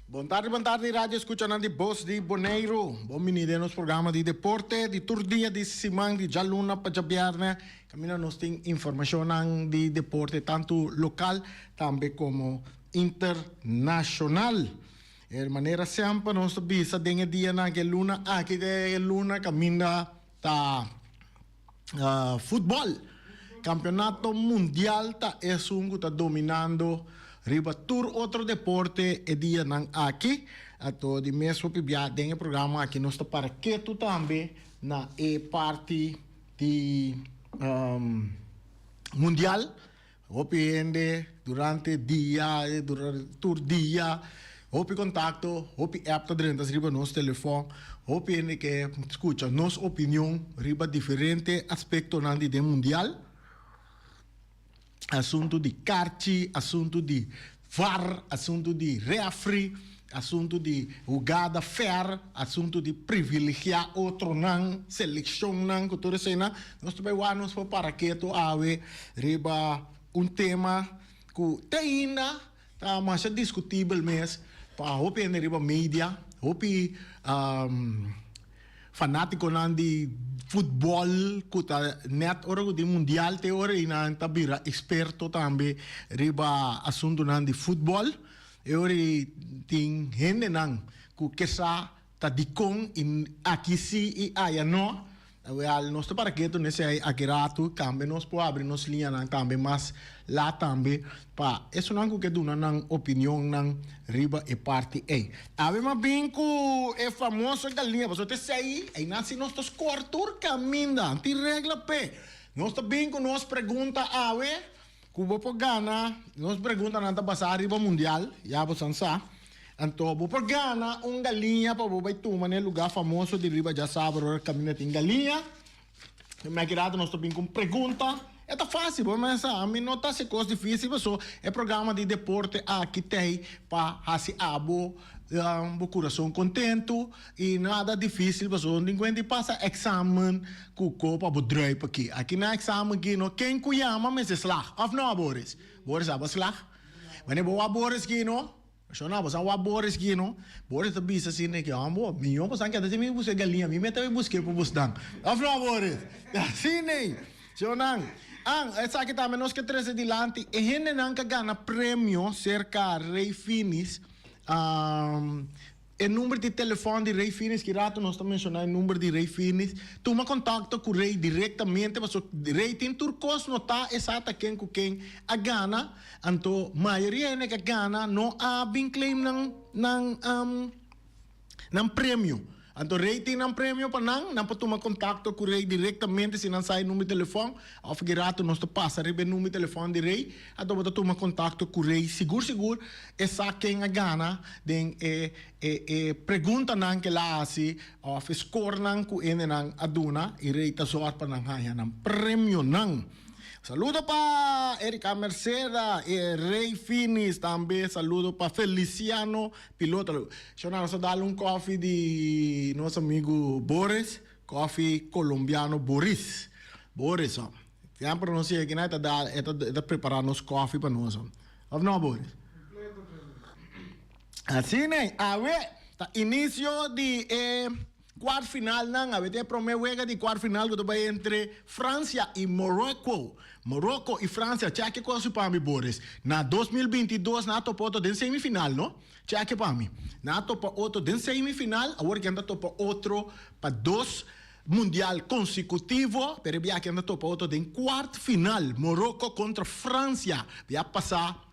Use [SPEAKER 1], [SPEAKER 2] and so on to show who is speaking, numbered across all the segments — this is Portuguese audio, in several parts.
[SPEAKER 1] Boa tarde, rádio escuchando de Voz de Boneiro. Bom menino nos programa de deporte, de turdia, de semana, de jaluna para viernes. Camina nos tem informação de deporte, tanto local, também como internacional. De maneira sempre, nós visa de dia na que luna, aqui de luna, camina ta futebol. Campeonato mundial ta é um que está dominando. Riba tur outro deporte e dia nang aqui ato di mesmo pibia dengue programa aqui nós para que tu também na parte de mundial opende durante dia durante tur dia opi contato opi app dentro riba nos telefone opende que escucha nos opinião riba diferente aspecto nandi de mundial assunto di carci, assunto di VAR, assunto di referee, assunto di jogada fair, assunto di privilegiar outro não, seleção não, que tudo isso aí, nós também vamos para que tu ave riba tema que tem ainda, tá mais discutível mesmo, para open riba mídia, opi fanático não de futebol, kuta net ora di mundial te ora ina tabira experto tambe riba assunto nan di futebol e ora ting hende nang ku kesa ta dikong in akisi i aya no al nostro paraqueto nesse aí akirato cambe nos po abrir nos linha nang tambe mas lá tambe pa isso não que duna nang opinião nang riba e parte ei ave ma binco é famoso galinha você sei aí nasce nossos cortur caminda ti regla pe nós binco nos pergunta ave cubo po gana nos pergunta nanta basar riba mundial ya bosan sa Anto, vou por Gana, galinha para vou tomar no lugar famoso de riba já sabe, o caminho tem galinha. Me agrada nós também com pergunta. É tá fácil, mas a mim não tá se coisa difícil, mas é programa de deporte aqui tem para assim abo, o coração contento e nada difícil, mas ninguém passa exame com copa para drive aqui. Aqui na exame aqui não quem cuiama mas é slag, of não Boris. Boris aba slag. Mas é boa Boris aqui não. So na bosan wa Boris gino Boris ta bisa sine que ambo minho bosan que até me busque galinha me meta me busque pro busdang afro Boris sine so nang essa aqui também nós que treze dilante e hene nang ka gana prêmio cerca Rei Finis o número de telefone de Rei Finis que rato nós também mencionar o número de Rei Finis toma contato com o Rei diretamente mas o Rei tem turcos não tá exata quem com quem a gana anto maioria é que gana não há bem claim ng prêmio anto Rei tem ng prêmio para não para tomar contato com o Rei diretamente se não sai número de telefone ou que rato nós to passa rebe número de telefone de Rei anto para tomar contato com o Rei seguro essa quem a gana den pergunta nang que lá assim of score nang ku ene nang aduna e Rei ta soar pa nang haya nang prêmio nang saludo para Erika Merceda e Rei Finis também saludo para Feliciano piloto eu não só dar coffee de nosso amigo Boris coffee colombiano Boris ó sempre não sei que nada tá preparar nos coffee para nós ou não Boris assim né a ver tá início de quarto final nang a ver primeira juega de quarto final que vai entre França e Morocco e França cheque com o para mim Boris na 2022 na topo den semifinal no cheque para mim na topo outro den semifinal agora que anda topo outro para dois mundial consecutivo pero via que anda topo outro den quarto final Morocco contra França vai passar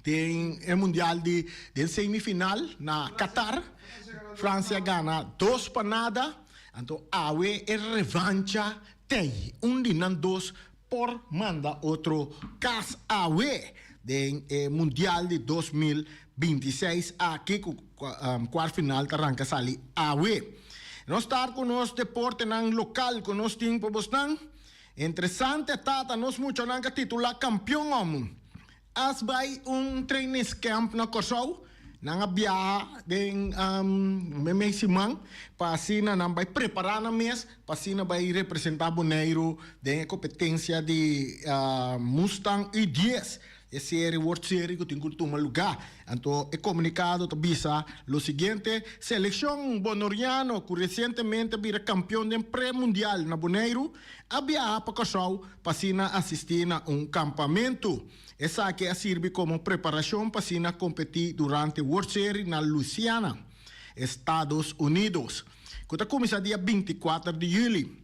[SPEAKER 1] tem mundial de semifinal na Qatar França ganha 2-0 então awe revancha tem dinan 2 por manda outro cas awe de mundial de 2026 aqui com quarto final arranca sali awe nós estar com nos deporte nang local com nos ting pobosnang interessante tata nos mucho nang titular campeão homem as vai training camp na Kosovo nanga biyaha den memesimang pasina nang vai preparar na mes pasina vai representar Boneiro den competência de Mustang U10 serie, World Series, que tem que lugar. Então, é comunicado, avisa lo siguiente, selección bonoriano, que recientemente vira campeón de pré-mundial na Bonaire, havia para Cachau, para assistir a campamento. Essa que sirve como preparação para competir durante World Series na Louisiana, Estados Unidos. Que começa dia 24 de julho.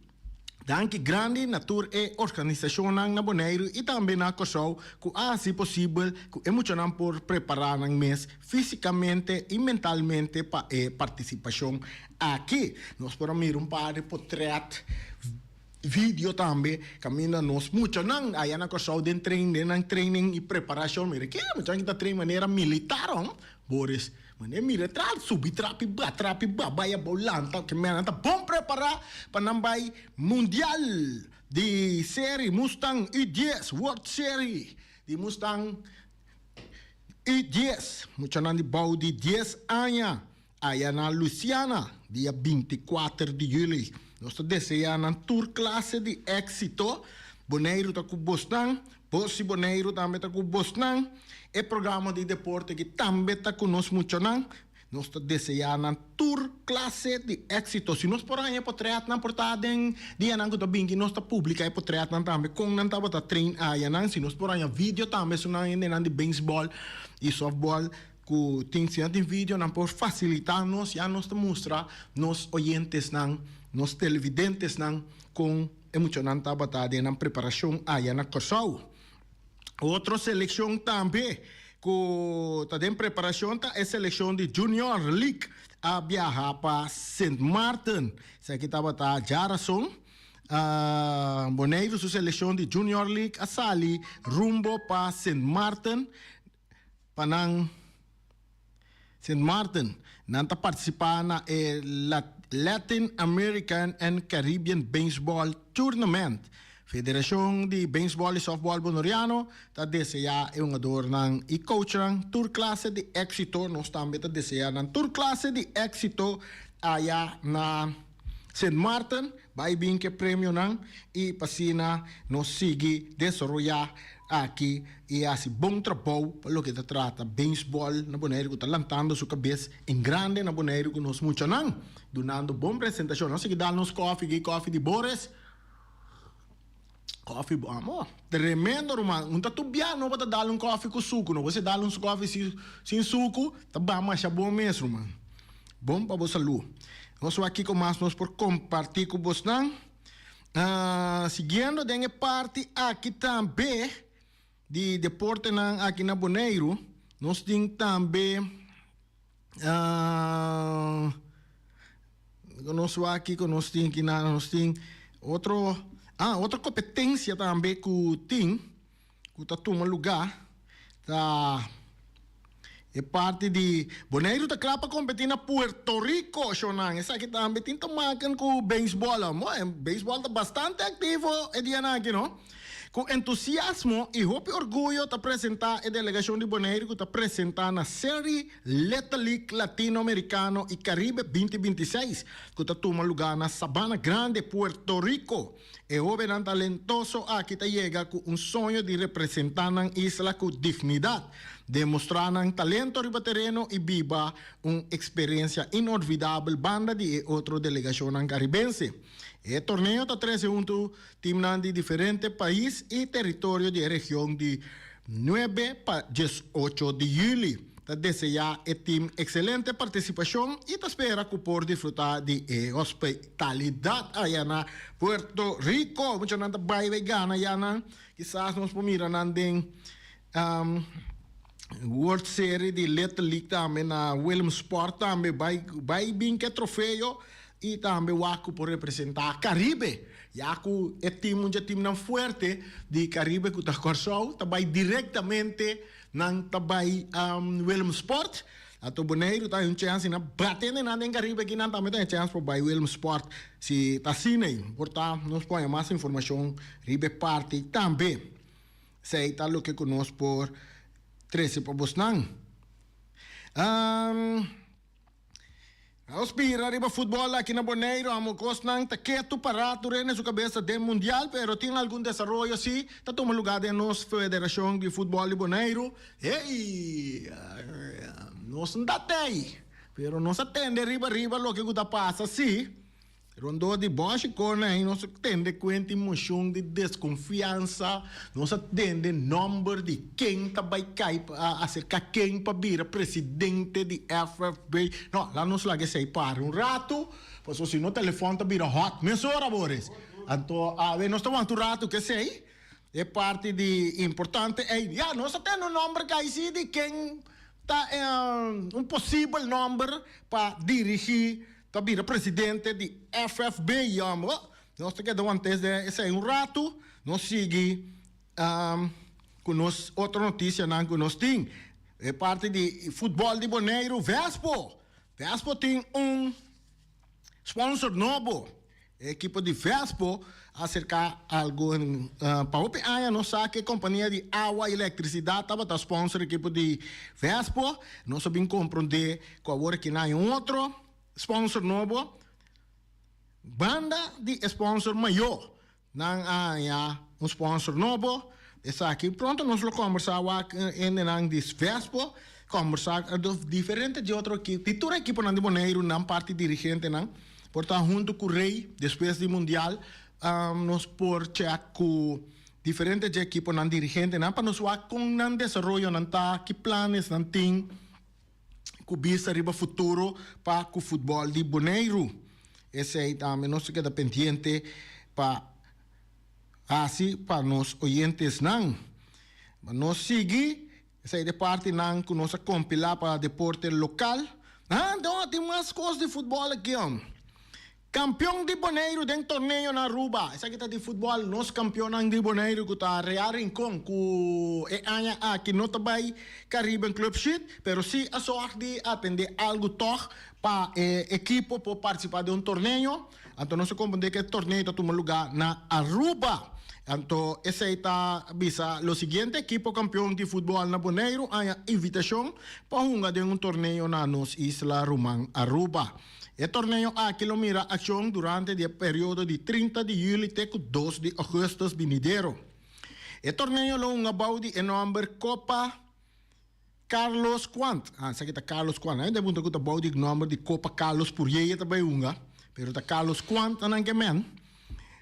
[SPEAKER 1] Danke grande natur e organização na Bonaire e também na Cachau, que assim possível, que emocionam por preparar um mês fisicamente e mentalmente para a participação aqui. Nós podemos ver par de portrait vídeo também, caminha nós muito não, aí na Cachau den training e preparação, mira que mas kita trein maneira militar, Boris. Mané mira subir trapi baia bolanta que mena tá bom preparar para nambai mundial de série Mustang E10 World Series de Mustang E10 muito não de bau de 10 anos aí na Louisiana dia 24 de julho nós desejamos uma tour classe de éxito Bonaire tá com Boston Posse Bonaire também tá com Boston e programa de deporte que também está conosco muito não nós desejamos uma tour classe de éxito se nós por aí potreat na portada dia não que bem que nós publica e potreat também com não tá bota trein aí não se nós por aí vídeo também se não de baseball e softball que tem vídeo não por facilitar nós já nós mostrar nos oyentes não nos televidentes não com emocionante batalha na preparação aí na Cachau. Outra seleção também, que está em preparação, é a seleção de Junior League, a viajar para St. Martin. Isso aqui estava a Jarason, Bonaire, sua seleção de Junior League, a sali rumbo para St. Martin, para St. Martin, nanta participar na Latin American and Caribbean Baseball Tournament. Federação de Baseball e Softball Bonoriano está desejando um ador e coach ng tour classe de éxito. Nós também está desejando tour classe de éxito allá na St. Martin. Vai bem que prêmio não e pasina nos sigue desenvolver aqui e assim bom trabalho para o que se trata baseball na Bonaire que está levantando sua cabeça em grande na Bonaire que nos muito não donando boa apresentação. Nós seguimos dando coffee de Boris. Coffee, amor, tremendo, irmão. Não está tubiando, não vai dar coffee com suco. Não você dar coffee sem suco, tá bom, mas é bom mesmo, irmão. Bom para você, saúde. Nós aqui com mais nós por compartilhar com vocês, não? Seguindo, tem parte aqui também de deporte aqui na Bonaire. Nós temos também nós aqui com nós temos outra competência também que tem, que está tomando lugar, tá, é parte de Bonaire está claro para competir na Puerto Rico, Shonan. Essa aqui também tem tomar com o beisebol, o beisebol está bastante ativo, é dia aqui, não? Com entusiasmo e orgulho está apresentar a delegação de Bonaire que está apresentando a série Little League Latino-Americano e Caribe 2026 que está tomando lugar na Sabana Grande, Puerto Rico. E o jovem talentoso aqui está chega com sonho de representar a isla com dignidade, demonstrando talento riba terreno e viva uma experiência inolvidável banda de outra delegação caribense. El torneo está 13 juntos, times de diferentes países y territorios de la región de 9 para 18 de julio. Te desea el team excelente participación y te espera que por disfrutar de hospitalidad allá en Puerto Rico. Muchas gracias, bye, gana allá. Quizás nos miran en World Series de Little League también, Williamsport también, vai bien que trofeo. E também o Aco por representar Caribe. E Aco é time não forte de Caribe que está corso, também diretamente não também Williamsport. A to Bonaire tá um chance na batendo na em Caribe que não também tem chance para Williamsport se tá cine. Portanto, nós põe mais informação ribe parte também. Sei tá lo que conosco por 13 para Bosnan. Aspira riba fútbol aqui na Bonaire, amo cosnan tá quieto parado na sua cabeça do mundial, pero tem algum desenvolvimento assim, tá tomando lugar de nossa Federação de Futebol de Bonaire. Ei, nós não dá aí, pero nós atende riba lo que está passa assim. Rondou de baixo corna e nós atende com emoção de desconfiança, nós atende número de quem tá vai cair acerca quem para vir presidente de FFB. Não, lá nós lá que sei para rato, pois se no telefone tá vira hot, mesora Boris. Então, nós estamos um rato que sei, é parte de importante, já nós atende número que aí de quem tá possível número para dirigir para presidente de FFB, nós temos antes de esse rato, nós seguimos com outra notícia que nós temos. É parte de futebol de Bonaire, Vespo. Vespo tem sponsor novo. A equipe de Vespo acerca algo para o PA, nós sabemos que a companhia de água e eletricidade estava a sponsor a equipe de Vespo. Nós sabemos compreender que agora que não há outro sponsor novo, banda de sponsor maior, não há sponsor novo, está aqui pronto, nós vamos conversar em Vespo, conversar diferente de outro equipe, de toda a equipe de Bonaire, não parte dirigente, não, portanto, junto com o Rei, depois do Mundial, nós por check com diferente de equipe não dirigente, não, para nós ver com não desenvolvimento, não tá, que planos não tem, que vista riba futuro para o futebol de Bonaire. Esse aí também nós queda pendiente para assim para nós oyentes não. Mas nós seguimos essa aí de parte não que nós compilar para deporte local. Então tem mais coisas de futebol aqui. Campeão de Bonaire dentro do torneio na Aruba. Essa aqui está de futebol. Nós campeão de Bonaire que está Real Rincon que não está bem Caribbean Club Sheet, pero sim a sorte de atender algo toch para equipo para participar de torneio. Então nós compreendemos que o torneio está tomando lugar na Aruba. Então esse aí está avisa o seguinte equipo campeão de futebol na Bonaire a invitação para jogar de torneio na nossa isla Román Aruba. O torneio aqui mira ação durante o período de 30 de julho até 2 de agosto venidero. O torneio é um about de nome Copa Carlos Quant. Essa aqui está Carlos Quant. Ainda muito que about de nome de Copa Carlos Purrier também unga, pero está Carlos Quant não que men.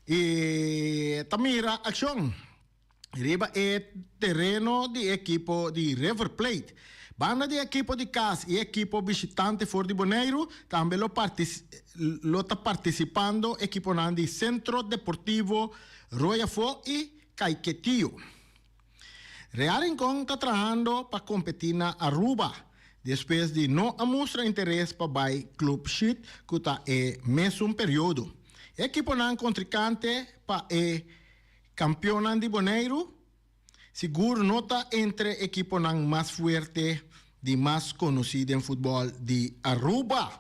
[SPEAKER 1] E tamira ação. Riba terreno de equipo de River Plate. Banda de equipo de casa e equipo visitante for de Bonaire também lo está participando equipo de Centro Deportivo Royafo e Caiquetío. Real Rincón está trabajando para competir na Aruba, depois de não mostrar interesse para o Club Sheet, que está mesmo período. Equipo não contrincante para o campeão de Bonaire, seguro nota entre equipo mais forte de mais conhecido em futebol de Aruba.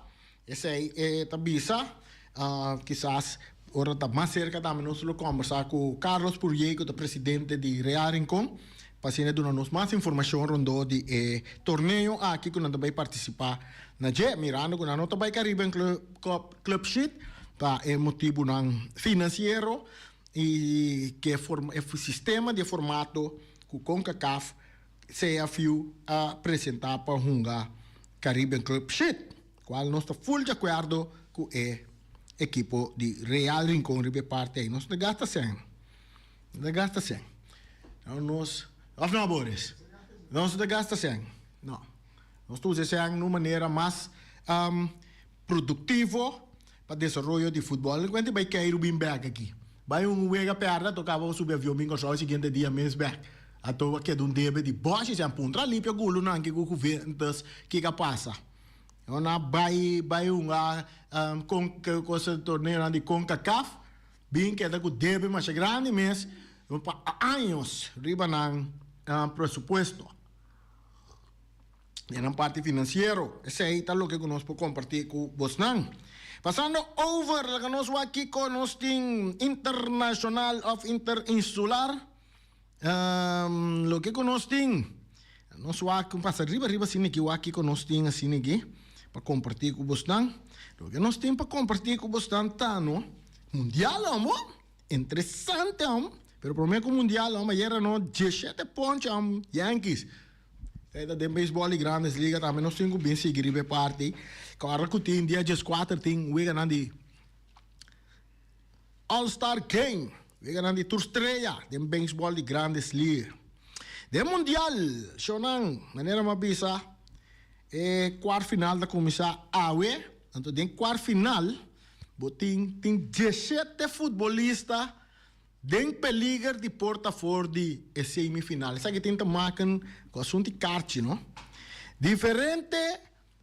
[SPEAKER 1] Esse aí é tabisa, quizás agora está mais cerca também nós vamos conversar com Carlos Purrier, que é o presidente de Real Rincón, para dar-nos mais informação rondou de torneio aqui que nós também participar na J, mirando que nós também Caribbean Club Sheet, para motivo financeiro e que o sistema de formato que o CONCACAF se afiou a apresentar para o Caribbean Club Sheet, qual nós estamos full de acordo com o equipo de Real Rincón de parte aí. Nós não gasta sem. Não gasta sem. Nós, não, Boris? Nós não gasta sem. Não. Nós estamos usando de uma maneira mais produtiva para o desenvolvimento de futebol. Quando vai cair o Bimberg aqui? Vai wega perda, tocava subir avião, mingo só o seguinte dia mês back. A toa que é um debe de boche, se apunta limpia gulo não que o ventas que passa. Ona vai com que coisa torneio de CONCACAF, bem que é da debe mais grande mês, para anos riba nang presupuesto. E na parte financeira, esse aí tá o que nós podemos compartilhar com vos não. Passando over, la nós aqui com nós tem International of Interinsular. Lo que nós tem, nós aqui passa riba sim aqui com nós tem assim aqui. para compartir com vocês. O que nós temos para compartir com vocês tá no Mundial, amor. Interessante, amor. Pero para mim, o Mundial, amor, era no 17 pontos, amor, Yankees. Kaya de baseball e grandes ligas também nós temos bem seguir a parte. Claro que tem dia 14 tem we ganhando de All-Star Game, we ganhando de Tour Estrella, de baseball e grandes ligas. De Mundial, Shonan, maneira mabisa, quarto final da comissão AWE, então de quarto final, tem 17 futebolistas den peligro de porta-fora de semifinal. Isso aqui tem que marcar com o assunto de kart, não? Diferente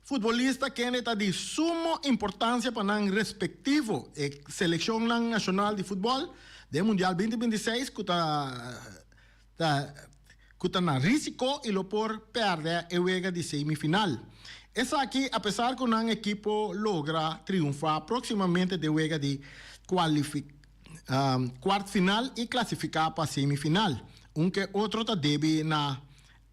[SPEAKER 1] futbolista que é de suma importância para o respectivo seleção nacional de futebol do Mundial 2026 que está na risco e lo por perder a juega de semifinal. Essa aqui, apesar que o equipo logra triunfar proximamente de juega de quarto final e classificar para a semifinal. Que outro está deve na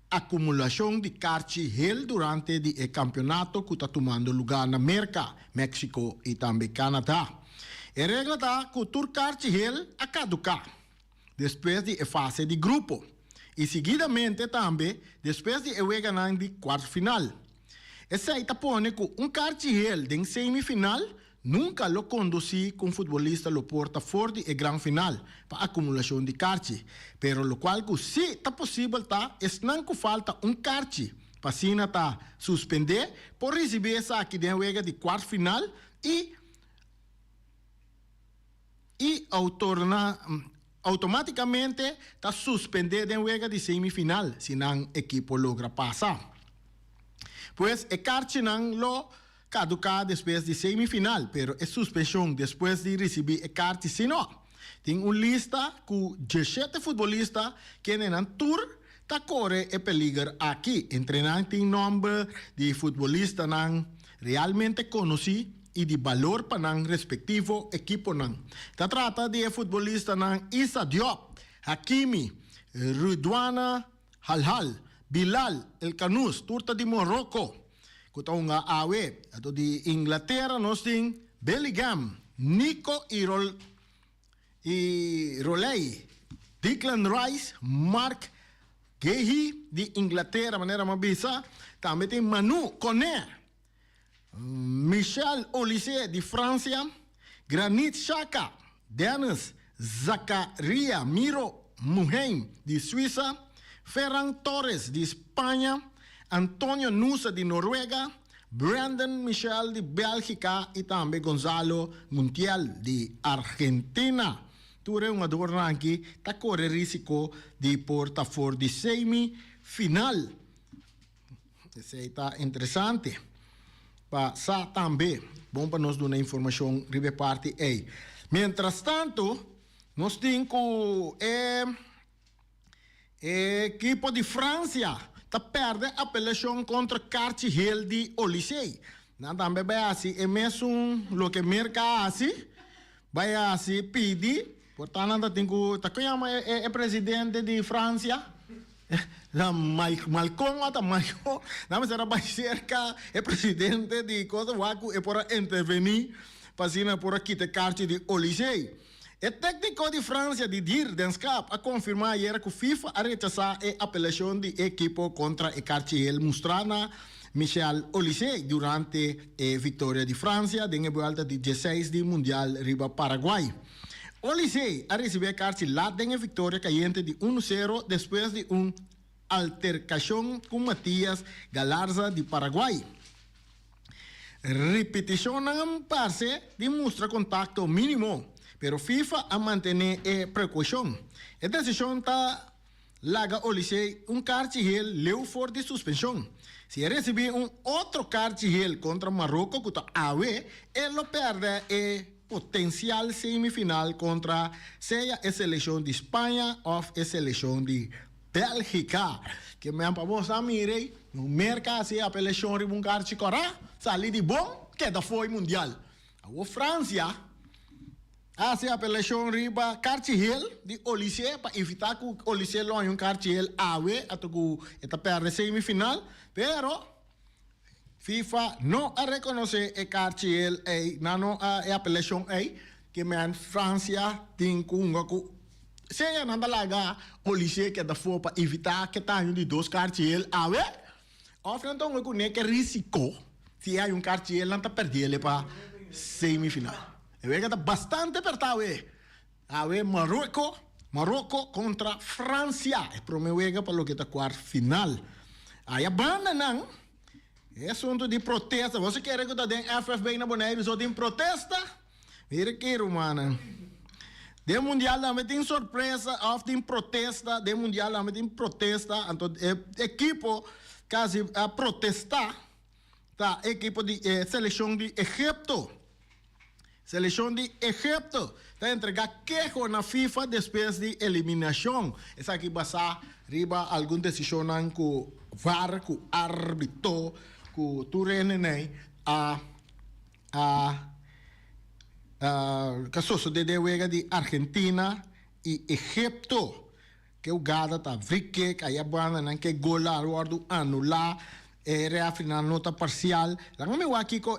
[SPEAKER 1] acumulação de cartihel durante o campeonato que está tomando lugar na América, México e também Canadá. A regra está que o tour cartihel a caducar depois da fase de grupo e seguidamente também depois de jogar de quarto final. Essa aí está pondo que cartihel de semifinal nunca lo conduci com futbolista lo porta fora de gran final para acumulação de cartas. Pero lo qual que sim está possível tá, é não que falta carta para sina tá suspender por receber essa aqui de juega de quarto final e automaticamente está suspender de juega de semifinal se não equipo logra passar. Pues a carta não lo caducar depois de semifinal, pero é suspensão depois de receber a carta, se não. Tem lista com 17 futbolistas que no tour tá corre e peligro aqui. Entre não tem nome de futbolista não realmente conhecido e de valor para o respectivo equipo não. Tá trata de futbolista não Issa Diop, Hakimi, Ridwana Halhal, Bilal El Kanous, Turta de Morocco. Kutong nga awe, ato di Inglaterra nós tem Bellingham, Nico e Roley, Declan Rice, Mark Guehi de Inglaterra, maneira mabisa, também tem Manu Koné, Michel Olise de França, Granit Xhaka, Dennis Zakaria Miro Muheim de Suíça, Ferran Torres de Espanha, Antonio Nusa de Noruega, Brandon Michel de Bélgica e também Gonzalo Montiel de Argentina. Ture um adorno aqui, está corre risco de porta fora de semifinal. Isso está interessante. Passa também, bom para nós dar uma informação ribe parte aí. Mientras tanto, nós temos o equipo de França perde a apelação contra Cartihel de Olisei. Também vai assim, é mesmo o que merca assim, vai assim pedir, portanto, tem que é presidente de França, Malcolm, não será mais cerca, é presidente de coisa, é para intervenir, para por aqui te Cartihel de Olisei. O técnico de França, Didier Deschamps, a confirmar ayer que o FIFA a rechazar a apelação de equipo contra o Cartihel mostrada Michel Olise durante a vitória de França em volta de 16 de Mundial riba Paraguai. Olise a receber a Cartihel lá em vitória caiente de 1-0 depois de altercação com Matias Galarza de Paraguai. Repetição não parece demonstra contato mínimo, pero FIFA a mantener precaução. A decisão está laga Olise Cartihel leu for de suspensão. Se receber outro Cartihel contra Marrocos, que está AWE, ele perde potencial semifinal contra seja a seleção de Espanha ou a seleção de Bélgica. Que me vamos a mirar, no mercado se a seleção de Cartihel sair de bom, que da foi mundial. A França se a apelação riba Cartihel de Olise para evitar que Olise longe Cartihel AWE até que perde semifinal, pero FIFA no a reconocer el cartel no a apelación que me Francia tem kungaku se ya nanda laga policia que da for para evitar que tenha de dois cartel ave of então eu ne que risco se há cartel não tá perder para semifinal eu vejo que tá bastante apertado ave Marrocos contra Francia é promeuega para o que tá quarto final aí a banda não é assunto de protesta você quer que tá dentro FFB na Bonaire só tem protesta mira que romana de mundial também tem surpresa of tem protesta de mundial também tem protesta então equipo quase a protestar tá equipo de seleção de Egipto está entregar queijo na FIFA depois de eliminação. Essa aqui passa riba algum decisão com VAR, com árbitro, com turene caso de wega de Argentina e Egipto que o gada tá vrique que aí a banda não que gola o anular era final nota parcial lá me wa aqui com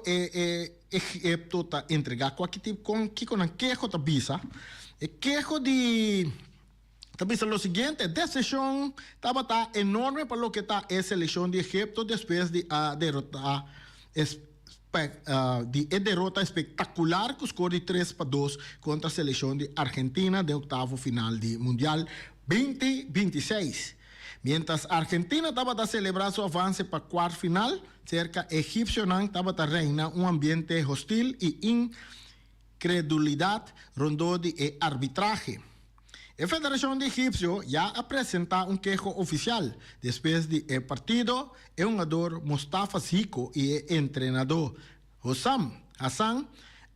[SPEAKER 1] Egipto tá entregar qualquer tipo com kiko na queijo tá bisa e queijo de também o seguinte decisão estava tá enorme para o que tá a seleção de Egipto depois de derrotar de derrota espetacular com score de 3-2 contra a seleção de Argentina de oitavo final de Mundial 2026. Mientras Argentina estaba a celebrar su avance para cuarto final, cerca egipcio estaba a reinar un ambiente hostil y incredulidad rondó de arbitraje. La Federación de Egipcio ya ha presentado un quejo oficial después del partido. El jugador Mustafa Zico y el entrenador Hossam Hassan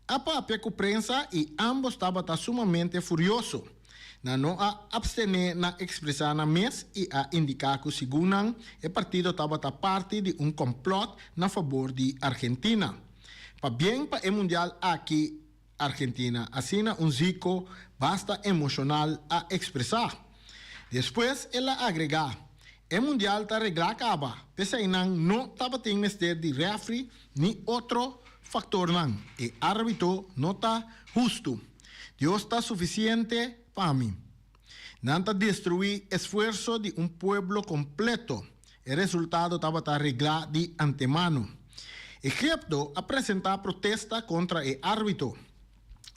[SPEAKER 1] apapia con prensa y ambos estaban sumamente furiosos. No a abstener na expressar na mes e a indicar que segundo o partido estava parte de um complot na favor de Argentina. Para bem para o mundial aqui Argentina, assim Zico basta emocional a expressar. Depois ela agregar, o mundial está arreglar acaba, pese não estava tendo mestre de refri nem outro fator não. E árbitro não está justo. Deus está suficiente para mim. Não destruir esforço de um pueblo completo. O resultado estava arreglado de antemano. Egipto apresentou protesta contra o árbitro.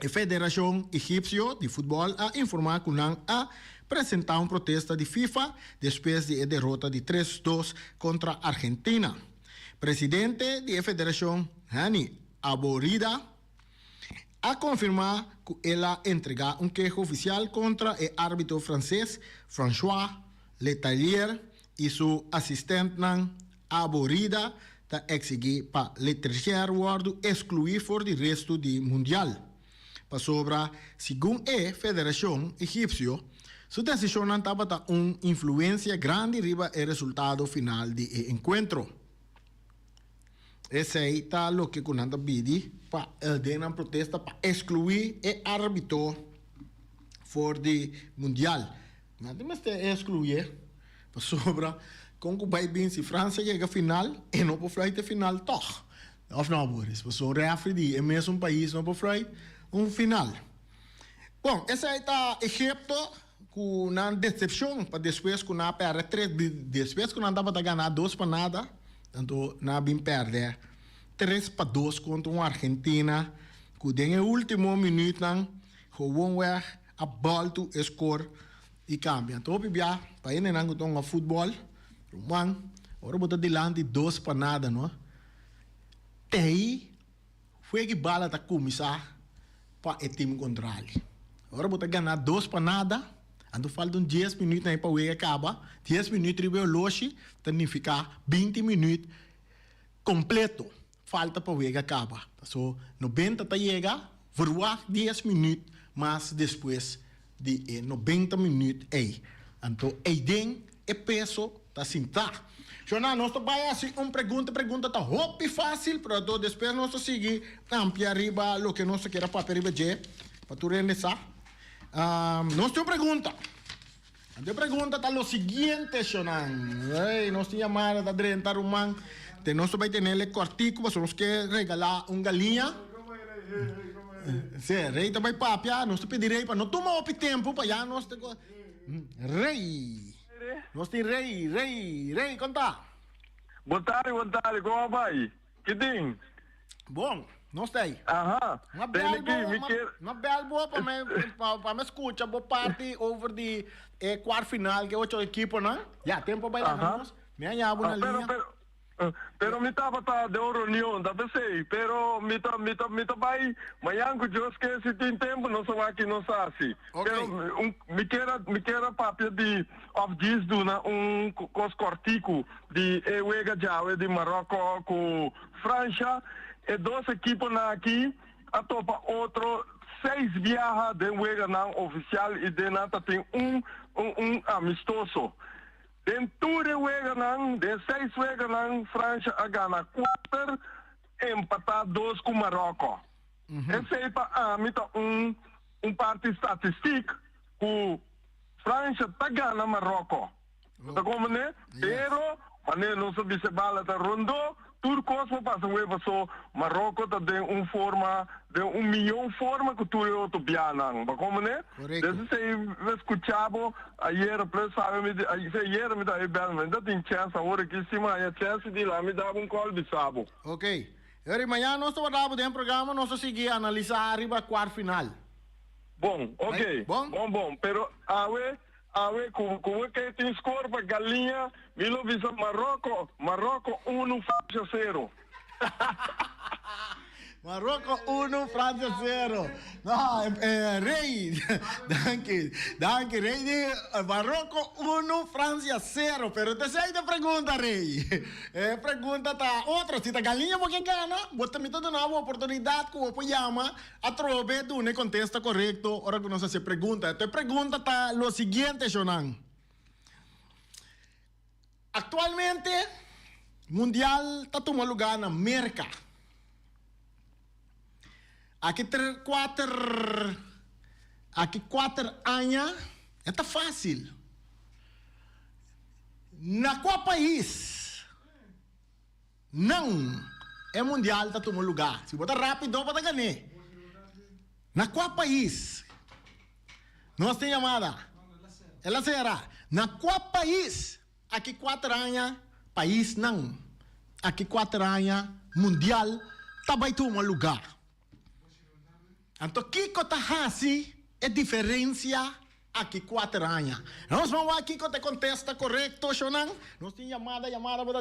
[SPEAKER 1] A Federação Egípcia de Futebol a informar que não a apresentar uma protesta de FIFA depois de derrota de 3-2 contra a Argentina. Presidente da Federação, Hani Aborida, a confirmar que ela entregar um queijo oficial contra o árbitro francês François Letelier e seu assistente Aborida para exigir para o terceiro ward excluir for do resto do mundial. Para sobra, segundo a Federação Egípcia, sua decisão não estava uma influência grande riba o resultado final do encontro. Esse aí está o que o Nanda pede para a protesta para excluir o árbitro for do mundial. Não tem mais que excluir para sobra com o vai bem se França chega a final e não pode fazer a final toch. Of não, Boris. Para o refri é mesmo um país não pode fazer final. Bom, esse aí está Egipto com uma decepção para depois com a PR3 depois que não dava para ganhar 2 para nada. Tanto na bem perder 3-2 contra uma Argentina que no último minuto gewoon weg a bola to score e cambia. Então bia para ele não então a futebol, Roman, ora botar de lande 2 para nada, não? Tei foi que bala tá começar para o time contrário. Ora botar ganhar 2 para nada. Ando faltam 10 minutos aí para o acaba. 10 minutos ribeiro loche, significa 20 minutos completo. Falta para o acaba. So, 90 tá chega, verwag 10 minutos, mas depois de 90 minutos aí. Então, aí den é peso tá sentar. Jornal, nós vai assim pergunta tá hopi fácil, para depois nós seguir amplia arriba lo que nós quer para arriba je, para tu renessar. Nós temos pergunta. A pergunta está lo seguinte, Shonan. Nós temos chamada da Drenta Rumang. Tenemos que tener el cuartico, pues somos que regalar un galinha. Sí, rei também papia, nós te pedirei para não tomar o tempo para já nós te rei. Nós tem rei, conta.
[SPEAKER 2] Boa tarde, como vai? Que tem?
[SPEAKER 1] Bom, nós tem.
[SPEAKER 2] Aham.
[SPEAKER 1] Uma bela boa para me escutar, boa parte over de quarto final que 8 equipos, não? Já tempo para lá nós. Me añabo na linha.
[SPEAKER 2] Pero me tava de reunião, da PC, pero me vai, amanhã que Deus quer se tem tempo, não sou aqui não sabe. Pero me quero papel de of this duna cortico de Uega Jawe de Marrocos com França e 2 equipos aqui, a topa outro 6 viaja de Uega não oficial e de nata tem amistoso. Dentro de Weganang, de 6 Weganang, França a gana 4, empatar 2 com Marrocos. Esse é para parte estatística que França está ganhando Marrocos. Tá como né? Pero, não sabe se bala tá rondou, tudo coisa passa só Marrocos tá de forma de milhão forma que tudo outro bianang, tá como né? Desde se escuchava ayer plus sabe me ayer me dá bem, ainda tem chance agora que cima a chance de lá me dá call de sabo.
[SPEAKER 1] Ok. Agora amanhã nós vamos dar programa, nós seguir analisar arriba quarto final.
[SPEAKER 2] Bom, ok. Bom, pero como que tem score para galinha, Milo visa Marrocos 1, França 0.
[SPEAKER 1] Marrocos 1, Francia 0. No, rey. Danke, rey de Marrocos 1, Francia 0. Pero te sei de pregunta, rey. Pregunta ta outra. Se ta galinha porque gana, bota me toda nova oportunidade que o llama a trove do ne contesta correcto. Ahora que nos hace pregunta. Te pregunta ta lo siguiente, Shonan. Actualmente, mundial está tomando lugar na América. Aqui 4 anos, é fácil. Na qual país não é mundial está tomando lugar? Se botar rápido, para ganhar. Na qual país? Nós temos chamada. Ela será. Na qual país? Aqui 4 anos, país não. Aqui 4 anos, mundial está vai tomar lugar. Então, Kiko Tahasi é diferença aqui 4 anos. Nós vamos aqui que te contesta correto, Shonan. Nós temos chamada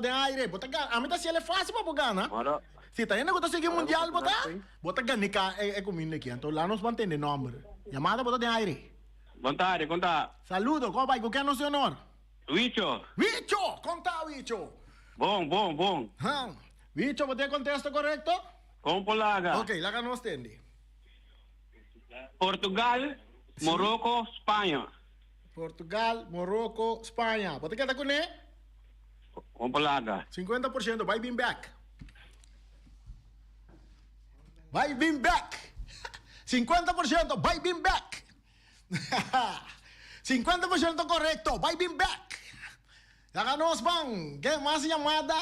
[SPEAKER 1] de aire. A mim se ele é fácil para ganhar. Se está indo a seguir mundial, bota ganica é comigo aqui. Então lá nós vamos ter nome. Chamada de aire.
[SPEAKER 3] Boa tarde, conta.
[SPEAKER 1] Saludo, como vai? Com quem é o seu nome?
[SPEAKER 3] Wicho.
[SPEAKER 1] Conta, Wicho.
[SPEAKER 3] Bom.
[SPEAKER 1] Wicho, você contesta correto?
[SPEAKER 3] Com polaga.
[SPEAKER 1] Ok, lá que nós temos.
[SPEAKER 3] Portugal, Morocco, Espanha.
[SPEAKER 1] Portugal, Morocco, Espanha. Você quer com ele?
[SPEAKER 3] Com polaga.
[SPEAKER 1] 50%, vai vir back. Vai vir back. 50%, vai vir back. 50% correto, vai vir back. Lá nós vamos, que mais chamada?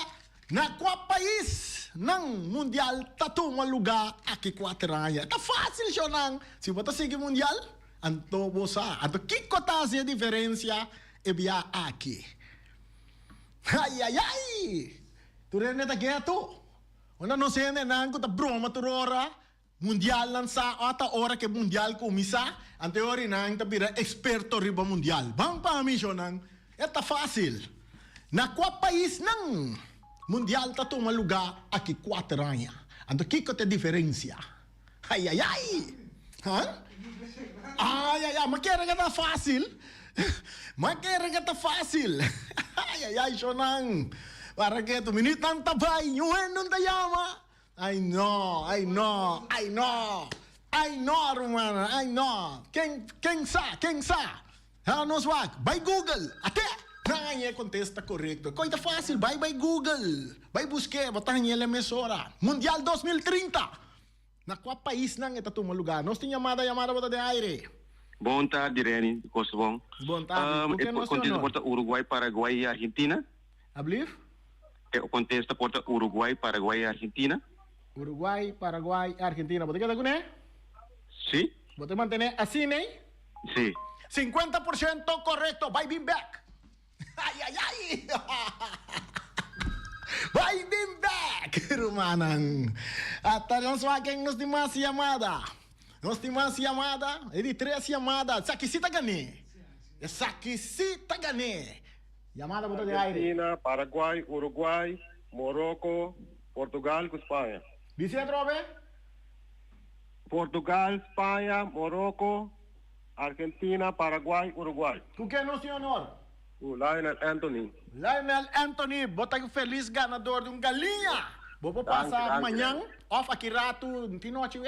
[SPEAKER 1] Na qual país não mundial está tomando lugar aqui 4 anos? Está fácil, Shonan. Se você seguir mundial, então você. Então, que está a diferença é via aqui? Ai. Tu rende tá quieto? Onda não sei nem não, que tá broma tu hora. Mundial lança até hora que mundial começa. Ante hora não, tá vira experto riba mundial. Vamos para mim, Shonan. Está fácil. Na qual país não? Mundial está tomando lugar aqui 4 anos. Então, que é a diferença? Ai. Mas que tá fácil? Ai, Shonan. Para que tu menino não tá bem, não te chama. I know, Romana, I know. Quem sabe? Nos vai Google, até. Não contesta correto. Coisa fácil, vai Google. Vai buscar, botar em emissora. Mundial 2030. Na qual país não está tomando lugar? Nós temos chamada de aire.
[SPEAKER 3] Boa tarde, Reni.
[SPEAKER 1] Boa tarde.
[SPEAKER 3] Contesta Uruguai, Paraguai e Argentina.
[SPEAKER 1] Abrir?
[SPEAKER 3] contesta por Uruguay, Paraguay, Argentina.
[SPEAKER 1] Uruguay, Paraguay, Argentina. ¿Vos te quedas con él?
[SPEAKER 3] Sí,
[SPEAKER 1] ¿Vos te mantenés así, Ney?
[SPEAKER 3] sí.
[SPEAKER 1] 50% correcto. Bye, been back. Ay, ay, ay. Bye, been back. Rumanan. Hasta nos aking nos dimos llamada. Nos dimos llamada. Edi 3 llamadas. Sakisita gané. Sakisita gané. Llamada por de aire.
[SPEAKER 2] Argentina, Paraguay, Uruguay, Morocco, Portugal com Espanha.
[SPEAKER 1] Dice otro vez.
[SPEAKER 2] Portugal, Espanha, Morocco, Argentina, Paraguay, Uruguay.
[SPEAKER 1] ¿Con qué nos dio honor?
[SPEAKER 2] Lionel Anthony.
[SPEAKER 1] Lionel Anthony, bota feliz ganador de galinha. Vou passar
[SPEAKER 2] Danke,
[SPEAKER 1] amanhã,
[SPEAKER 2] danke.
[SPEAKER 1] off aqui rato, de noite,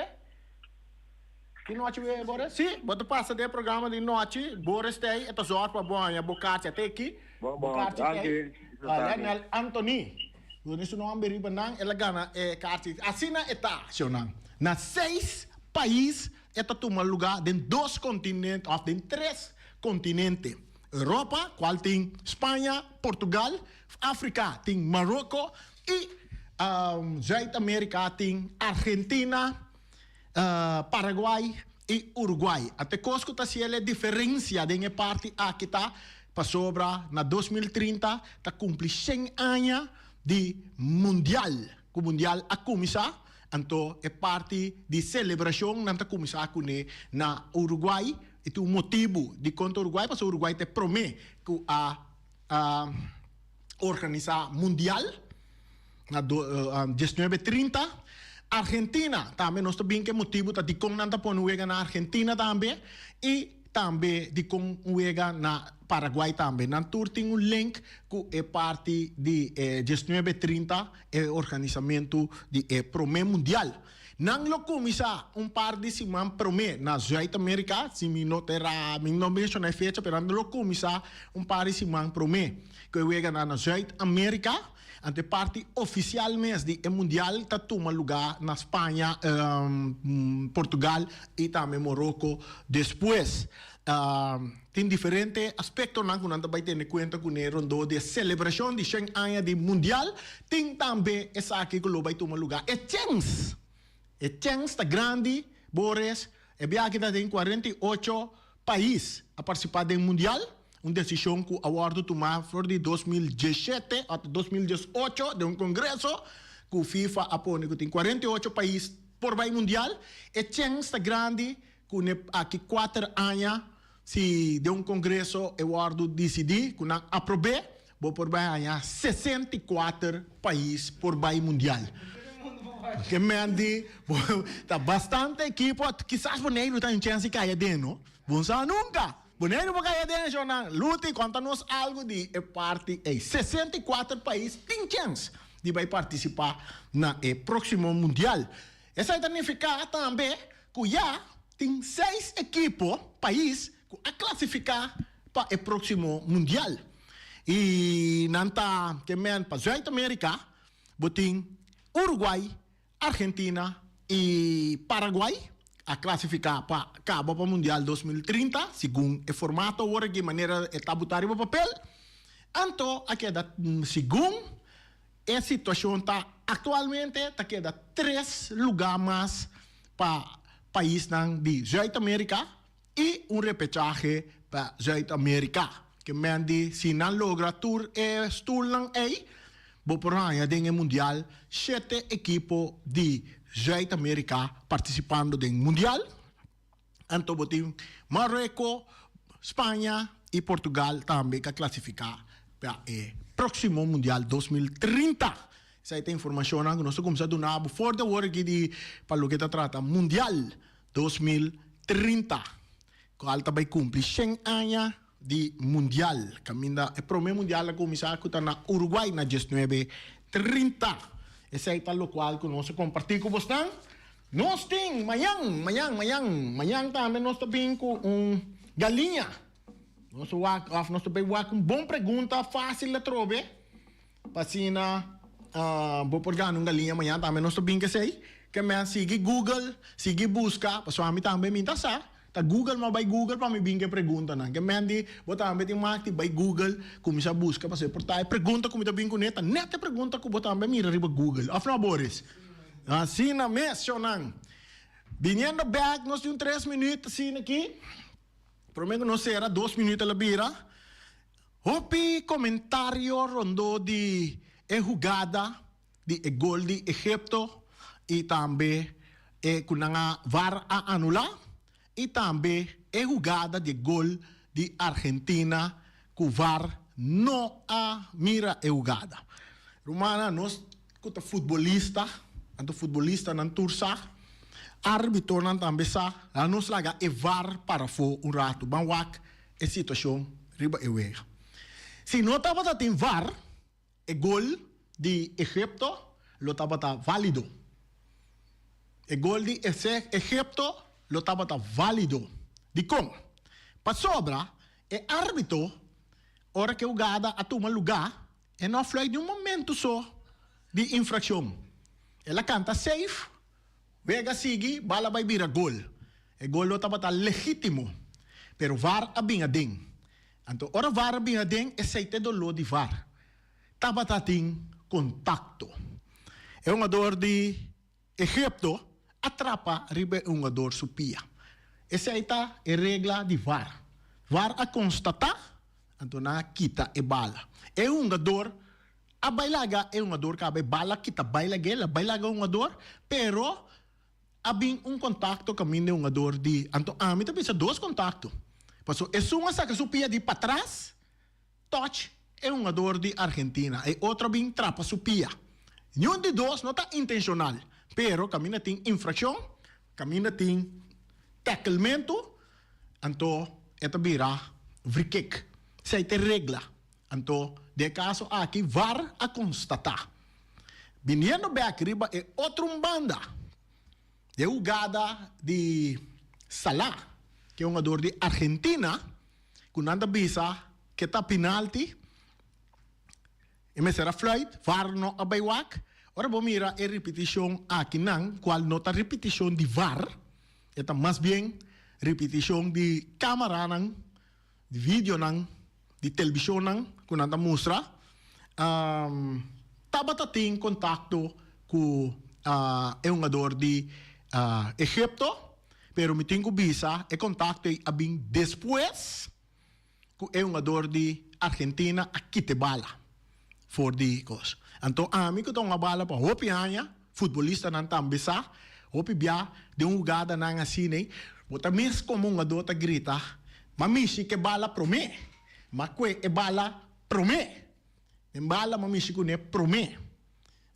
[SPEAKER 1] Que noite, Boris? Sim, bota passar de programa de noite, Boris tem, então só para banha, bocate até aqui.
[SPEAKER 2] Bom,
[SPEAKER 1] Bocate
[SPEAKER 2] danke.
[SPEAKER 1] Lionel Anthony. Isso não é um banang, ela gana carte. Assim na eta, senão. Na 6 países, eta toma lugar de 2 continentes, ou de 3 continentes. Europa, qual tem Espanha, Portugal, África tem Marrocos e América tem Argentina, Paraguai e Uruguai. Até cosco tá se ela diferença de parte aqui tá para sobra na 2030 tá cumpre 100 anos de mundial. O mundial a começar, então é parte de celebração não tá começar com na Uruguai. Itu motivo de contra o Uruguai, porque o Uruguai te promete que a organizar mundial na 1930. Argentina também nós também que motivo tá de com nanta pon uega na Argentina também e também de com uega na Paraguai também. Na tour tem link que é parte de 1930 é organizamento de promete mundial. Nang lo começar par de semanas promê na América, se me não terá, me não mencionei fecha, pero nang lo começar par de semanas promê que eu ia na América, ante parte oficial mesmo de mundial tá toma lugar na Espanha, Portugal e também Morocco depois. Tem diferente aspecto não quando vai ter em conta com o rondo de celebração de 100 anos de mundial, tem também essa aqui que vai tomar lugar. É chance. A chance está grande, Boris. E bem aqui tem 48 países a participar do Mundial. Uma decisão que o acordo tomou for de 2017 até 2018 de congresso que o FIFA apone que tem 48 países por vai Mundial. A chance está grande que aqui 4 anos se de congresso o acordo decidir que não aprove, vou por vai 64 países por vai Mundial. Que Mandy, tá bastante equipo, quizás Boneiro tá em chance de cair dentro, não sabe nunca. Boneiro vai cair dentro, jornal. Lute, conta-nos algo de parte. 64 países têm chance de vai participar na próximo mundial. Essa significa também que já tem 6 equipos, países, a classificar para o próximo mundial. E nanta que men para América, botin Uruguai, Argentina e Paraguai a classificar para cabo para Mundial 2030, segundo o formato agora de maneira tabutária para papel. Então, aqui segundo a situação está atualmente, está queda 3 lugares mais para país de América e repechaje para América. Que mendi se não logra tour stulang aí, vou por aí no Mundial, 7 equipos de América participando do Mundial. Então, botem Marrocos, Espanha e Portugal também que classificar para o próximo Mundial 2030. Essa é a informação que nós começamos a dar fora da hora de para o que trata Mundial 2030. Qual também cumpre 100 anos de Mundial. Caminda o primeiro Mundial a começar que está na Uruguai na 1930. Esse é o qual que nós compartilhamos com vocês. Nós temos amanhã também nós temos com galinha. Nós também com boa pergunta, fácil de trovar. Passina, vou pegar uma galinha amanhã também nós temos que sei. Que me siga Google, siga busca, para sua também me interessar. Ta Google ma by Google pa mi binge pergunta na. Que mendi bota ambe ting makti by Google kumisa busca pa se portai pergunta kumita bingo neta. Neta pergunta ku bota ambe mira riba Google. Afna Boris. Assim na mencionan. Viniendo back nos de 3 minutos assim aqui. Prometo não será 2 minutos la bira. Hopi comentário rondo de jogada de gol de Egipto e também kunanga VAR a anular e também jogada de gol de Argentina que VAR não a mira jogada. Romana nós kuta futebolista, anto futebolista nan tursa, árbitro nan também sa, a nos laga VAR para fo rato, banwak e situação riba wega. Se não tava tem VAR, gol de Egipto lo estaba válido. El gol de Egipto lo estaba válido. De como? Para sobra, el árbitro, hora que jugada a tomar lugar, no fue de un momento só de infracción. Ela canta safe, vega sigue, bala vai vira gol. El gol lo estaba legítimo, pero VAR abinha ding. Então, ora VAR abinha ding, é seite do lo de VAR. Tava tating contacto. É um jogador de Egipto atrapa ribe um jogador supia. Essa aí tá a regra de VAR. VAR a constatar, então na quita e bala. É um jogador a bailaga é um jogador que a bala quita bailaga um jogador, pero abing um contacto caminho de um jogador de, então a mim também são 2 contactos. Passou é uma saca supia de para trás, touch é um jogador de Argentina, e outro bem trapa supia. Nenhum de 2 não está intencional, pero caminha tem infração, caminha tem tacklemento, então esta vira free kick. Essa é a regra. Então, de caso aqui, VAR a constatar. Viniendo back riba é outro banda. De jogada de Salah, que é um jogador de Argentina, que anda bisa que está penalti, e me será flight, VAR no abaiwak. Ora vamos mira a repetição aqui não, qual nota repetição de VAR, é mais bem repetição de câmera não, de vídeo não, de televisão não, que nanda mostra. Tabata tem contato com é um jogador de Egipto, pero me tenho visa e contato a bem depois que é um jogador de Argentina aqui te bala. For the cause. Então, a mim que estou uma bala para hopi anya, futebolista não está bisa, hopi bia de uma jogada não assim, né? Bota mesmo como um jogador tá grita, mamishi que bala prome, mas que é bala prome, em bala mamishi que não é prome.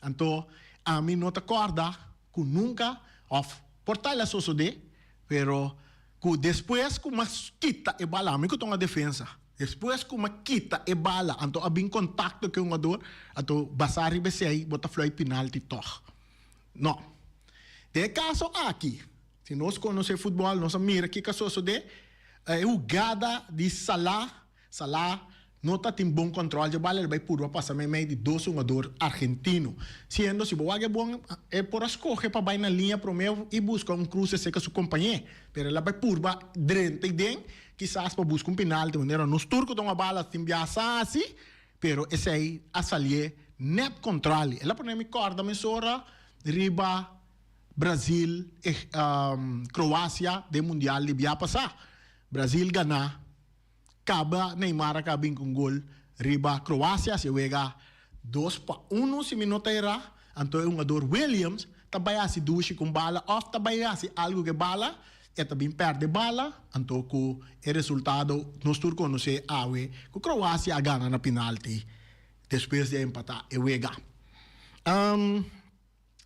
[SPEAKER 1] Então, a mim não te acorda que nunca of portar a sociedade, pero que depois que mas quita é bala, a mim que estou uma defesa. Depois que uma quita e bala, então abing contacto com o jogador, então basari bese aí, bota floi penalti toch. Não. De caso aqui, se nós conhecemos futebol, nós mira que caso de jogada de Salah não está tem bom controle de bala, ele vai por passar meio de 2 jogador argentino. Sendo se boa é bom é por escolher para vai na linha pro meu e buscar um cruce seca seu companheiro, pero ela vai por drente den, quizás para buscar penalti, maneira nos turcos dão uma bala tem biasa assim, pero esse aí a salir net controle. Ela põe me corda mesora riba Brasil e Croácia de mundial de bia passar. Brasil ganha Caba Neymar acabing com gol riba Croácia se juega 2-1 se minuto era então é um jogador Williams tabaya se duche com bala off tabaya se algo que bala e também perde bala então com o resultado nós turcos não sei awe que Croácia ganha na penalti depois de empatar e juega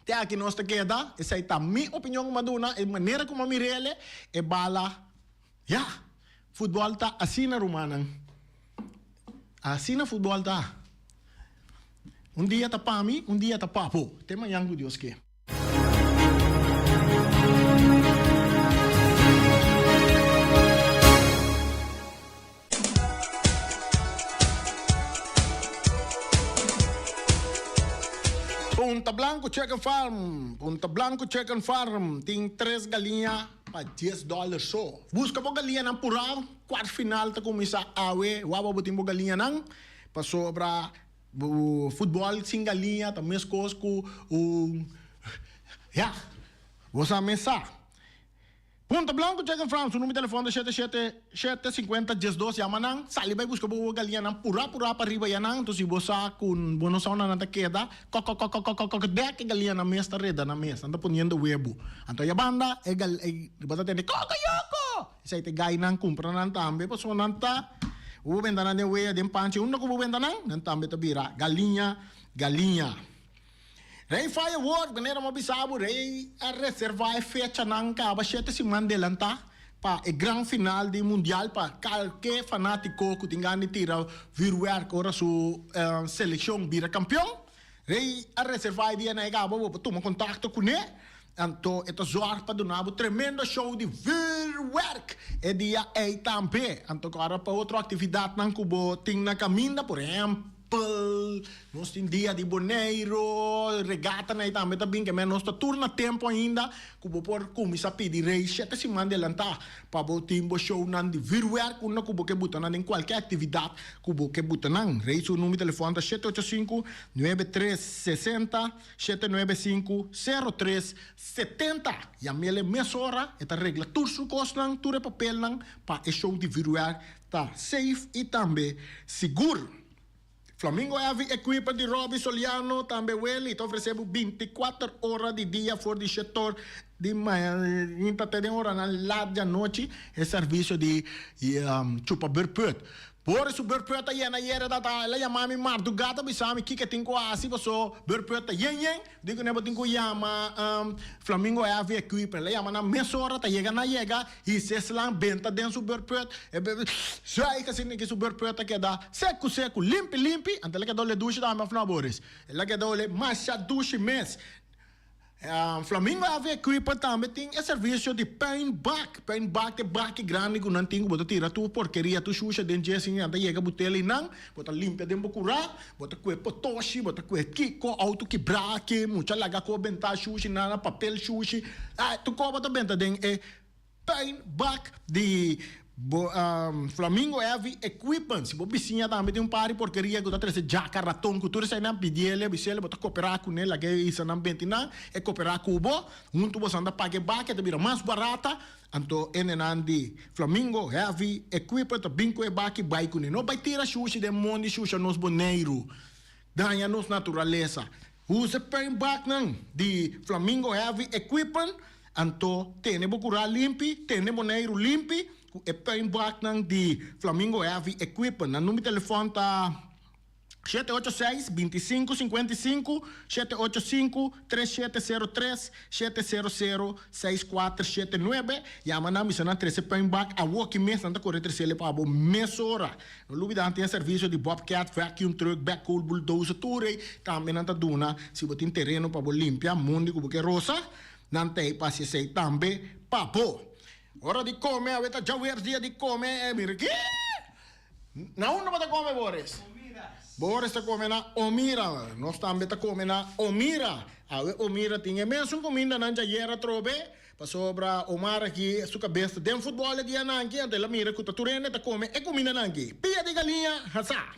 [SPEAKER 1] até aqui nós te queda essa é a minha opinião maduna a maneira como me rele é bala futebol tá assim na Romana. Assim na futebol tá. Dia tá para mim, dia tá para pô. Tema yang Deus que. Punta Blanco Chicken Farm. Punta Blanco Chicken Farm. Tem 3 galinhas para $10 só. Busca por galinha na pural. Quarto final tá começa a awe. Waba botin por galinha não. Para sobra o futebol sem galinha. Também as coisas com o... Já. Você a mesa. Punta Blanco Chicken Farm. O número de telefone é 7750-12. Yamanang. Sali vai buscar por galinha na pura para riba yanang. Então se você com bono sauna na queda. Dek galinha na mesa reda na mesa. Anda poniendo huevo. Então a banda é basta ter yoko. Isso aí te gai nang compra nang tambe. Paso nang ta. O venda nang huevo de panche. Uno ko venda nang tambe tabira. Galinha. Rei Firework, ganera mabisabo, rei a reserva e fecha nang kaba 7 semana delanta pa e gran final di mundial pa qualquer fanático que tenha ni tira virtual ora su seleção bira campeão. Rei a reserva dia na kaba bo toma contato com ele. Anto ito zoar pa donabo tremendo show de virtual e dia e tampe. Anto cara pa outra atividade nang kubo ting na caminda por exemplo. Nós temos dia de Boneiro, regata na itame também, que nós turna tempo ainda, que vou por começar a pedir rei, 7 semanas de lantar, para o tempo show nan de virtual, que não que botar em qualquer atividade, que vou que botar nan. Rei seu número de telefone é 785-9360, 795-0370. E a minha mesora, esta regra, tudo su costan, tudo é papel nan, para o show de virtual, tá safe e também seguro. Flamingo Heavy Equipment de Robbie Soliano também ele oferecemos 24 horas de dia for de setor de manhã até de hora na larga noite é serviço de chupa berput. Por isso berput aí na era da ela chama-me madrugada bisami que tem quase passou berput yen digo né botinho chama Flamingo Heavy Equipment ela chama na mesora tá chega e se lá benta dentro do berput sai que assim que o berput que dá seco limpo ante ela que dole duche da mais boris ela que dole massa duche mês Flamingo Heavy Equipment também tem serviço de paintback de back grande que não tem que tirar tu porqueria tu suja dentro assim até chega botela e não bota limpa dentro curar bota com potoshi bota com kiko auto que braque muita laga com benta sushi na papel sushi tu cobra também dentro é paintback de Flamingo Heavy Equipment. Se você vizinha também tem par de porqueria que você jaca ratão que você sai na pediele, bisele, você cooperar com ele, que isso não bentina, é cooperar com o bo, você anda pague baque, te vira mais barata, então enenandi Flamingo Heavy Equipment, binco e baque, vai com ele, não vai tirar sushi de mundo, sushi nos boneiro, danha nos natureza. Usa paintback não de Flamingo Heavy Equipment, então tem bucura limpi, tem boneiro limpi. E paintback nang di Flamingo Heavy Equipment. Ang numero telefone ta 786-2555, 785-3703, 700-6479. Yaman namin sa nang 13 paintback. A walking mess nang takore 13 pa abo mesora. Lubidan tem serviço de Bobcat, vacuum truck, backhoe, bulldozer, ture. Também nang taduna. Si botin terreno pa bo limpia, mundi kubo ke rosa. Nantay pa si say tambe papo. Ora di come, avete già un dia di come, che? Na uno bata come Boris? Boris ta come na Omira, non sta ambeta come na Omira. Ave Omira tinha mesmo comida na jaiera trobe, pa sobra Omar aqui, su cabeça dem futebol di anangi, ante la mira kuta turene ta come e comida nangi. Pia di galinha, hasa.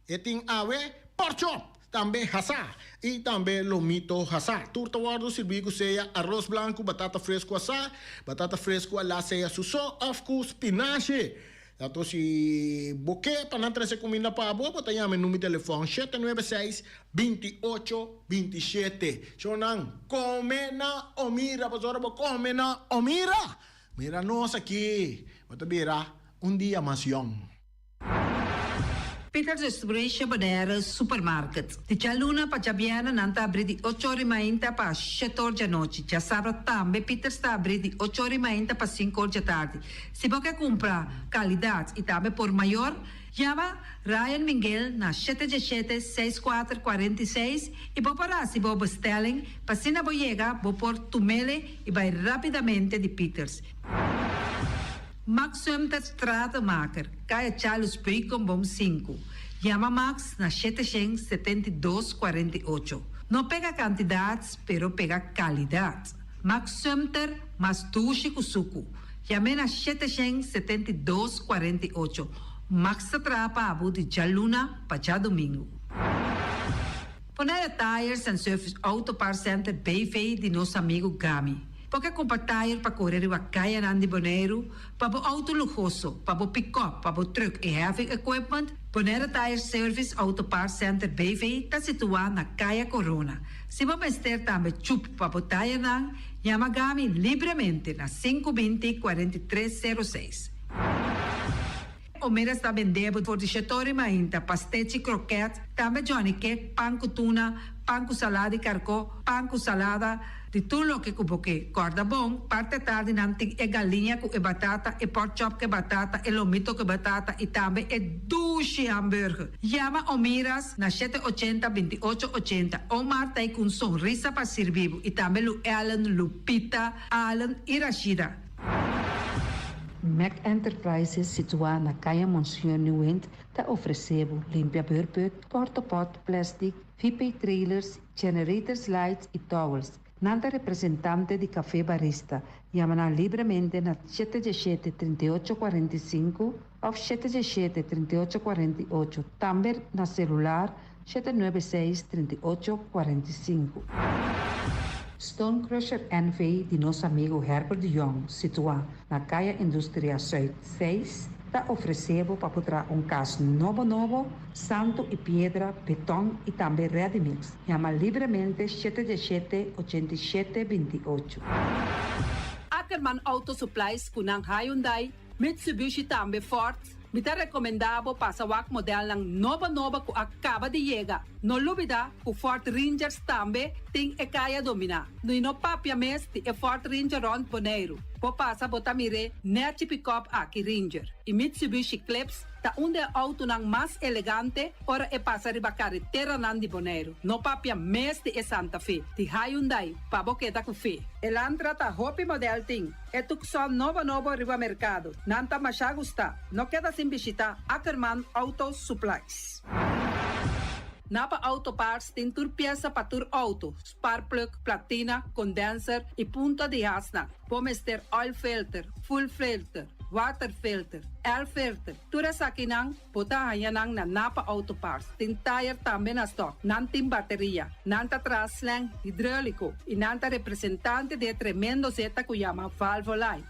[SPEAKER 1] E ting ave porchop. Também hasa e também lomito hasa. Turta guardo servigo seja arroz branco, batata fresco hasa, batata fresco lá seja suso, afco, spinache. Então se boque para não trazer comida para a boa, bota aí meu número de telefone 796-2827. Chonan, come na Omira, pastora, come na Omira. Mira nós aqui, bota vira dia mais young.
[SPEAKER 4] Peter's Restoration Banera Supermarket. Di Cialuna pa Giabiana nanta abri di 8 ore mainta pa 7 ore noci. Già sabra tambe Peter sta abri di 8 ore mainta pa 5 ore tardi. Si può compra qualidade e tambe por maior, llama Ryan Miguel na 717-6446 e può parar si può bestelling, pa sina boyega, può por tumele e vai rapidamente di Peters. Max Sumter Stratenmaker, Kaya Charles Bacon Bom 5. Llama Max na 772-48. No pega cantidades, pero pega qualidade. Max Sumter, mas tushi kusuku. Llame na 772-48. Max atrapa abu de Jaluna para domingo. Ponera Tires and Service Auto Parts Center BV de nosso amigo Gami. Porque compra tire para correr o Caia Nandi Boneiro, para o auto luxuoso, para o pick-up, para o truck e heavy equipment, Ponera Tire Service Auto Parts Center BV está situado na Caia Corona. Se você ter também chup para o tire nang, llama Gami livremente na 520-4306. O Mira está vendendo por dichetori mainta, pastete croquete, também Johnny Cake, pão com tuna, pão com salada e carcó, pão com salada, de tudo o que cuboque. Corda bom, parte tarde nanting e galinha com batata, e pork chop com batata, e lomito com batata, e também e duche hambúrguer. Llama o Miras na 780-2880, o Marta com sonrisa para servir, e também o Ellen, Lupita, Alan e Rashida.
[SPEAKER 5] Mac Enterprises, situada na Caia Monsieur Nieuwend, está oferecendo limpia beurput, porta-pot, plastic, VP trailers, generators lights e towels. Nanta representante de café barista. Llama livremente na 717-3845 ou 717-3848. Também na celular 796-3845. Stone Crusher NV de nosso amigo Herbert de Jong, situado na Caia Indústria Zuid 6, está oferecendo para botar caso novo, santo e pedra, betão e também ready-mix. Chama livremente 717-8728.
[SPEAKER 6] Ackerman Auto Supplies kunang Hyundai, Mitsubishi também Ford. Mita recomendado para o modelo ng nova que acaba de chegar. No lubida, o Ford Rangers também tem e kaya domina. No inopapia mes, e Ford Ranger Ron Boneiro. Po pasa botamire, net pick-up aqui Ranger. E Mitsubishi Clips, ta onde auto ng mas elegante, ora e pasa riba carretera nan di Boneiro. No papia mes de Santa Fe. Ti Hyundai, pa boqueta com fe. Elantra ta hopi model ting. E tukson novo riba mercado. Nanta masya gusta. No queda sin visita Ackerman Auto Supplies. Napa Auto Parts tem tur pieza para tur auto, spark plug, platina, condenser e punta de asna. Pomester oil filter, full filter, water filter, air filter. Tura sa kinang, putahayan nang na Napa Auto Parts. Tin tire tambe na stock, nanting bateria, nanta traslang, hidráulico, e nanta representante de tremendo zeta kuyama Valvoline.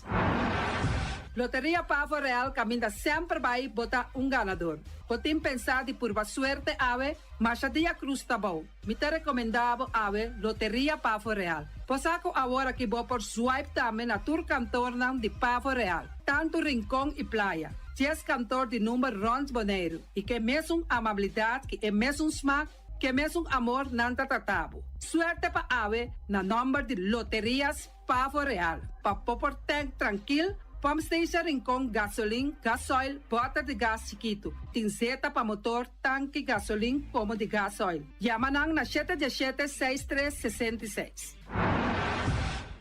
[SPEAKER 6] Loteria Pavo Real caminha sempre vai botar ganador. Potem pensar de por suerte ave, mas a dia cruz tá bom. Me te recomendava ave Loteria Pavo Real. Posaco agora que vou por swipe também na tour cantor de Pavo Real. Tanto rincão e praia. 10 cantor de número Rons Boneiro. E que mesmo amabilidade, que é mesmo smack, que mesmo amor nanta tratabo. Suerte pa ave na number de Loterias Pavo Real. Pa popor tank tranquilo. Pump station Rincon, gasolina, gasoil, bota de gás chiquito. Tinzeta para motor, tanque, gasolina, como de gasoil. Yamanang na 717-6366.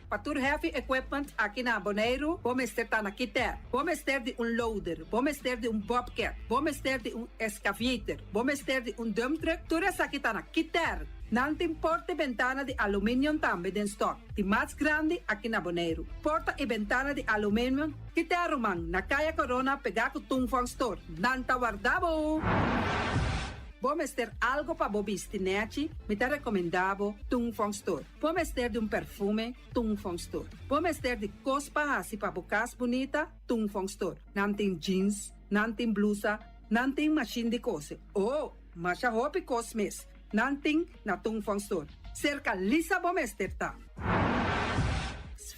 [SPEAKER 6] Patur heavy equipment aqui na Boneiro, vamos ter na Kiter, vamos ter de loader, vamos ter de bobcat, vamos ter de excavator, vamos ter de dump truck, tudo isso aqui na Kiter. Não tem porta e ventana de alumínio também em stock. De mais grande aqui na Boneiro. Porta e ventana de alumínio que te arrumam na Caia Corona pegar com Tungfang Store. Não tá guardado. Vamos ter algo para bobistinete, me te recomendavo Tungfang Store. Vamos ter de perfume, Tungfang Store. Vamos ter de cospa assim para bocas bonita, Tungfang Store. Não tem jeans, não tem blusa, não tem machine de cose. Oh, mas a roupa cosmes. Nanting na Tungfang Store. Cerca Lisa Bomester ta.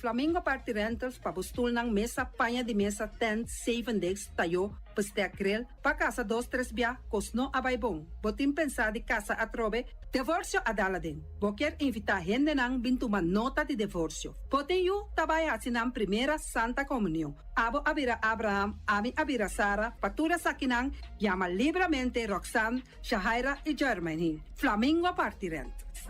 [SPEAKER 6] Flamingo Party Rentals pa bustul ng mesa, panha de mesa, tent, 7 days, tayo, paste akrel, pa casa 2-3 biya, kosno abay bong. Botim pensa di casa atrobe, divorcio adala din. Boker invita hende nang bintuman nota di divorcio. Pote yu tabay asinang primera Santa Comunión. Abo abira Abraham, ami abira Sara, patura sa kinang, llama libremente Roxanne, Shahaira y Germany. Flamingo Party Rentals.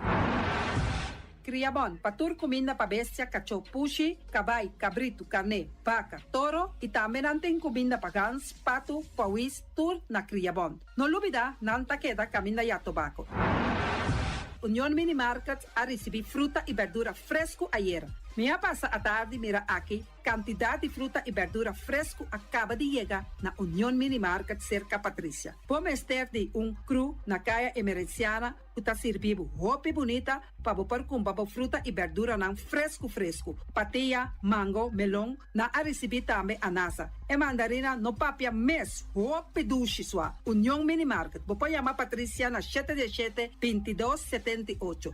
[SPEAKER 6] Criabon, patur comida para bestia, cachorro pushi, cabay, cabrito, carne, vaca, toro e também nantem comida para gans, pato, pauis, tur na Criabon. No lubida, nanta queda caminda ya tobacco. Unión Mini Market a recibir fruta y verdura fresco ayer. Minha passa a tarde, mira aqui, quantidade de fruta e verdura fresco acaba de chegar na União Mini Market cerca Patrícia. Vamos ter de cru na caia emergenciana, que está servindo roupa bonita para pôr com fruta e verdura não fresco. Patia, mango, melão, na a receber também a nasa. E mandarina no papia mês, roupa duche sua. União Mini Market. Vou chamar Patrícia na 717-2278.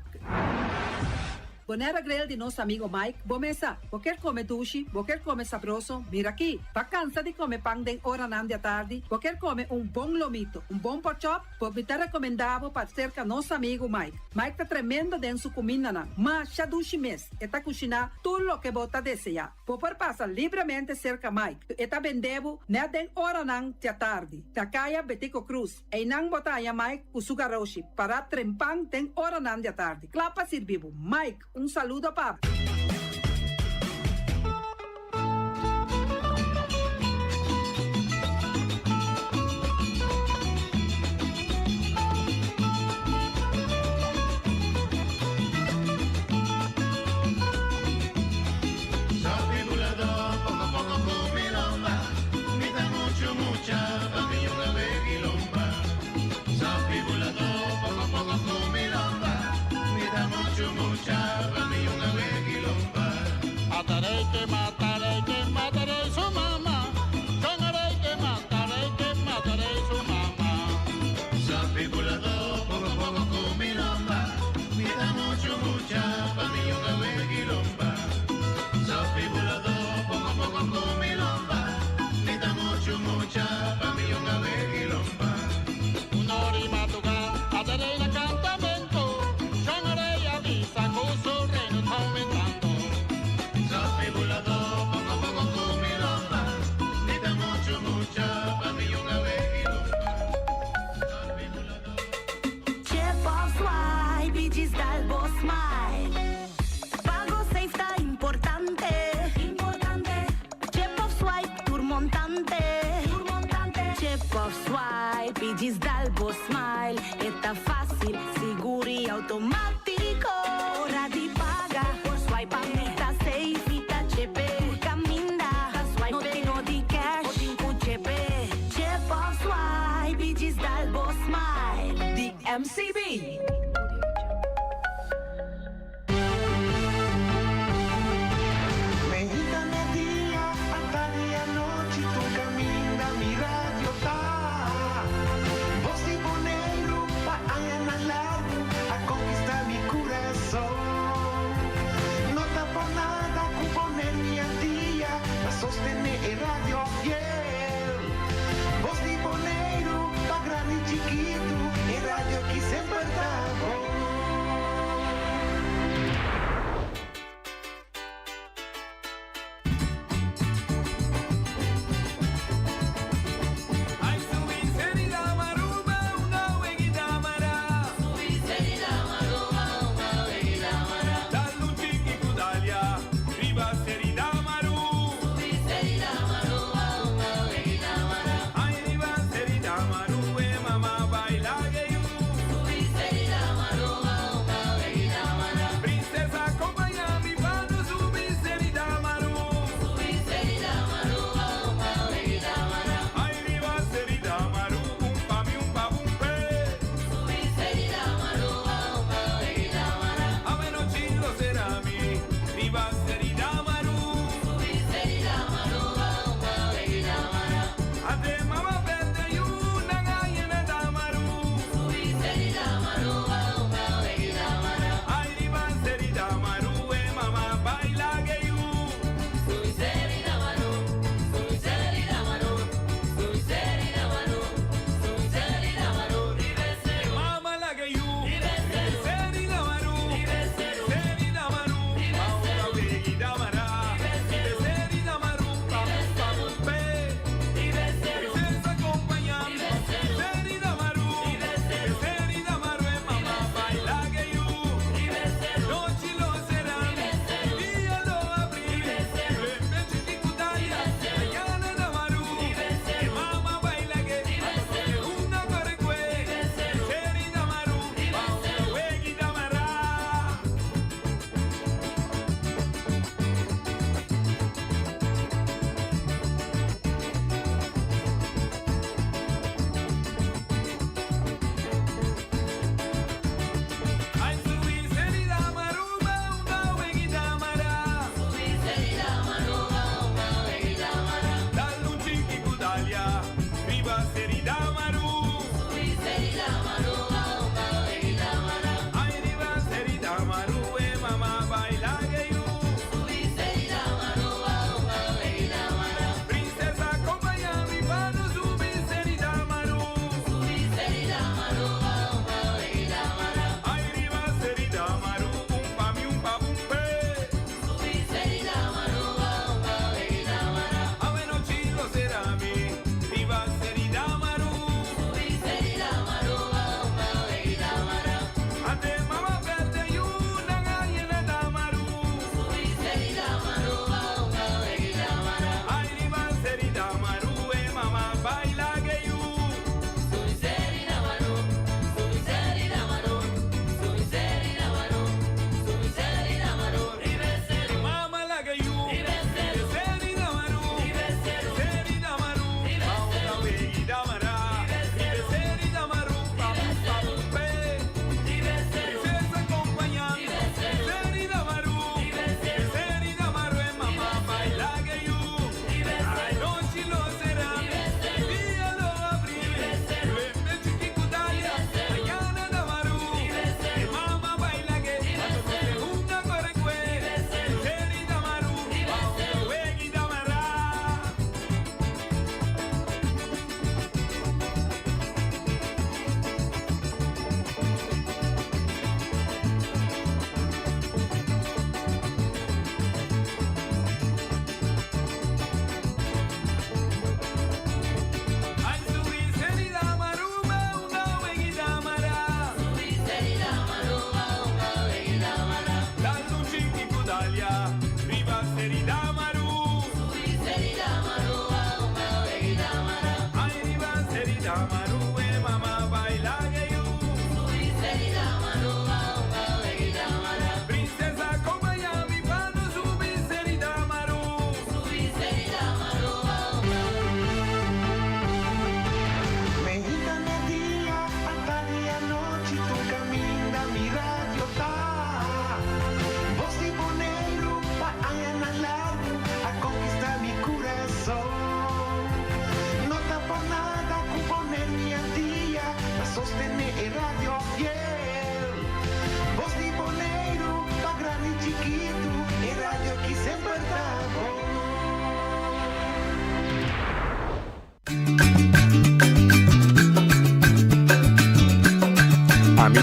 [SPEAKER 6] Bonera grel de nosso amigo Mike. Bomesa, vou quer comer duche, vou quer comer sabroso. Mira aqui, tá cansa de comer pão de hora não de tarde. Vou quer comer bom lomito, bom pork chop. Vou me ter recomendado para cerca nosso amigo Mike. Mike tá tremendo dentro sua comida, mas já duche mês. E tá cozinhando tudo o que você desejar. Vou passar livremente cerca Mike. E tá vendendo, né de hora não de tarde. Da caia Betico Cruz. E não botar Mike o sugaroshi para trempang de hora não de tarde. Clapa servivo. Mike, saludo, Pablo.
[SPEAKER 7] Automático, ora di paga, por swipe a meta safe, ita chepe, caminda, swipe no di cash, o din cu chepe, chep of swipe, digital boss smile, di MCB.
[SPEAKER 8] Mexicana día, hasta día noche, tu caminda, mi radio está. Vos y Bonero, pa' allá en al lado, a conquistar mi corazón. No está por nada, con poner mi día, a sostener el radio fiel. Vos y Bonero, pa' grande y chiquito, el radio aquí siempre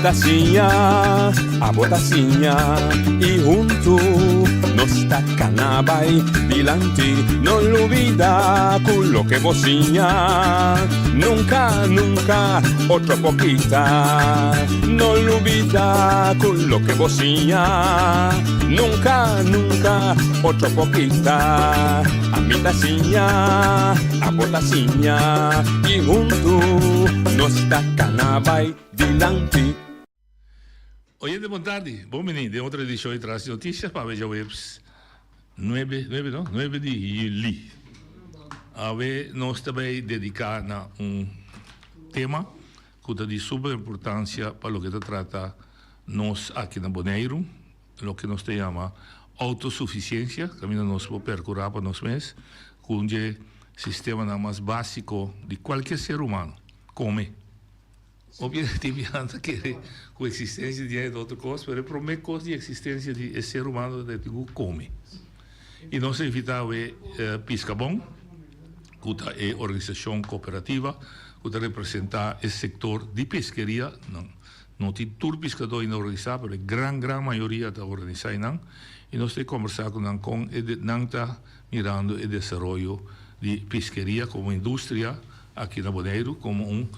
[SPEAKER 9] a botacinha e junto nos tacanabay dilante, no olvida con lo que vocinha, nunca, nunca, otra poquita, no olvida con lo que vocinha, nunca, nunca, otra poquita, a mi tacinha, a botacinha e junto nos tacanabay dilante.
[SPEAKER 10] Hoy de tarde, bom menino, de otra edición de Tras Noticias para ver webs 9 de julio. A ver, nós também dedicar a tema que é de suma importância para o que se trata nós aqui na Bonaire, o que nós chamamos autossuficiência, que nós vamos percorrer para nós mesmos, com o sistema mais básico de qualquer ser humano, comer. Obviamente que com a existência de outra coisa, mas a primeira coisa de existência de ser humano é de comer. E nós evitamos Piscabon, que é a organização cooperativa, que representa o setor de pesqueria. Não tem todos os pescadores organizados, mas a grande maioria está organizada. E nós temos conversado com ele, não está mirando o desenvolvimento de pesqueria como indústria aqui na Bonaire, como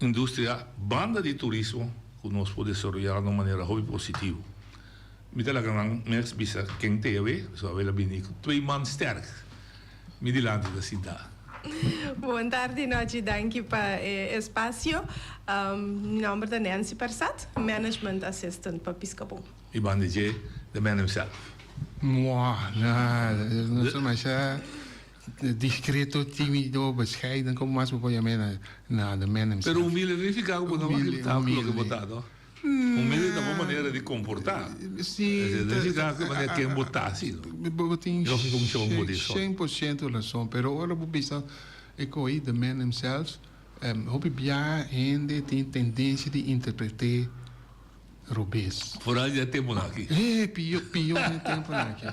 [SPEAKER 10] indústria banda de turismo que nós podemos desenvolver de uma maneira muito positiva. Me dá mensen bisa quem teve, só ela bem com 2 man sterk. Me dilante da cidade.
[SPEAKER 11] Boa tarde, noite, danke para o espaço. Meu nome é Nancy Persat, Management Assistant para Piscabon.
[SPEAKER 10] E bandejê, the man himself.
[SPEAKER 1] Não sou mais discreto, tímido, bescheiden, como mais vou chamar na the man himself.
[SPEAKER 10] Pero humilde não fica como não acreditar pelo que botado. Humilde é uma maneira de comportar.
[SPEAKER 1] Sim.
[SPEAKER 10] Não fica como maneira que botar assim. Eu fico um chão por isso.
[SPEAKER 1] 100% razão, pero ora vou pensar é que the man himself, hobby bia ainda tem tendência de interpretar robês.
[SPEAKER 10] Fora de tempo aqui.
[SPEAKER 1] Pior de tempo aqui.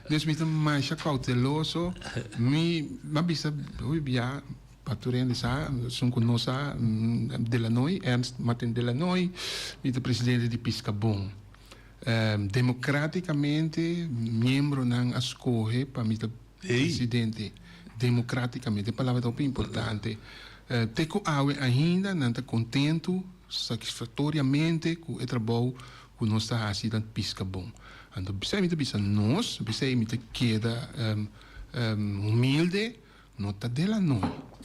[SPEAKER 1] Nós me mais cauteloso, mas bisa hobby bia Paturende sa, são conosco Delanoy, Ernst Martin Delanoy, o presidente de Piscabon. Democraticamente, membro não escolhe para o presidente. Democraticamente, a palavra é importante. Teco awe ainda não está contente, satisfatoriamente com o trabalho que nós estamos fazendo em Piscabon. Então, bisa nós, bisa queda humilde, não está Delanoy.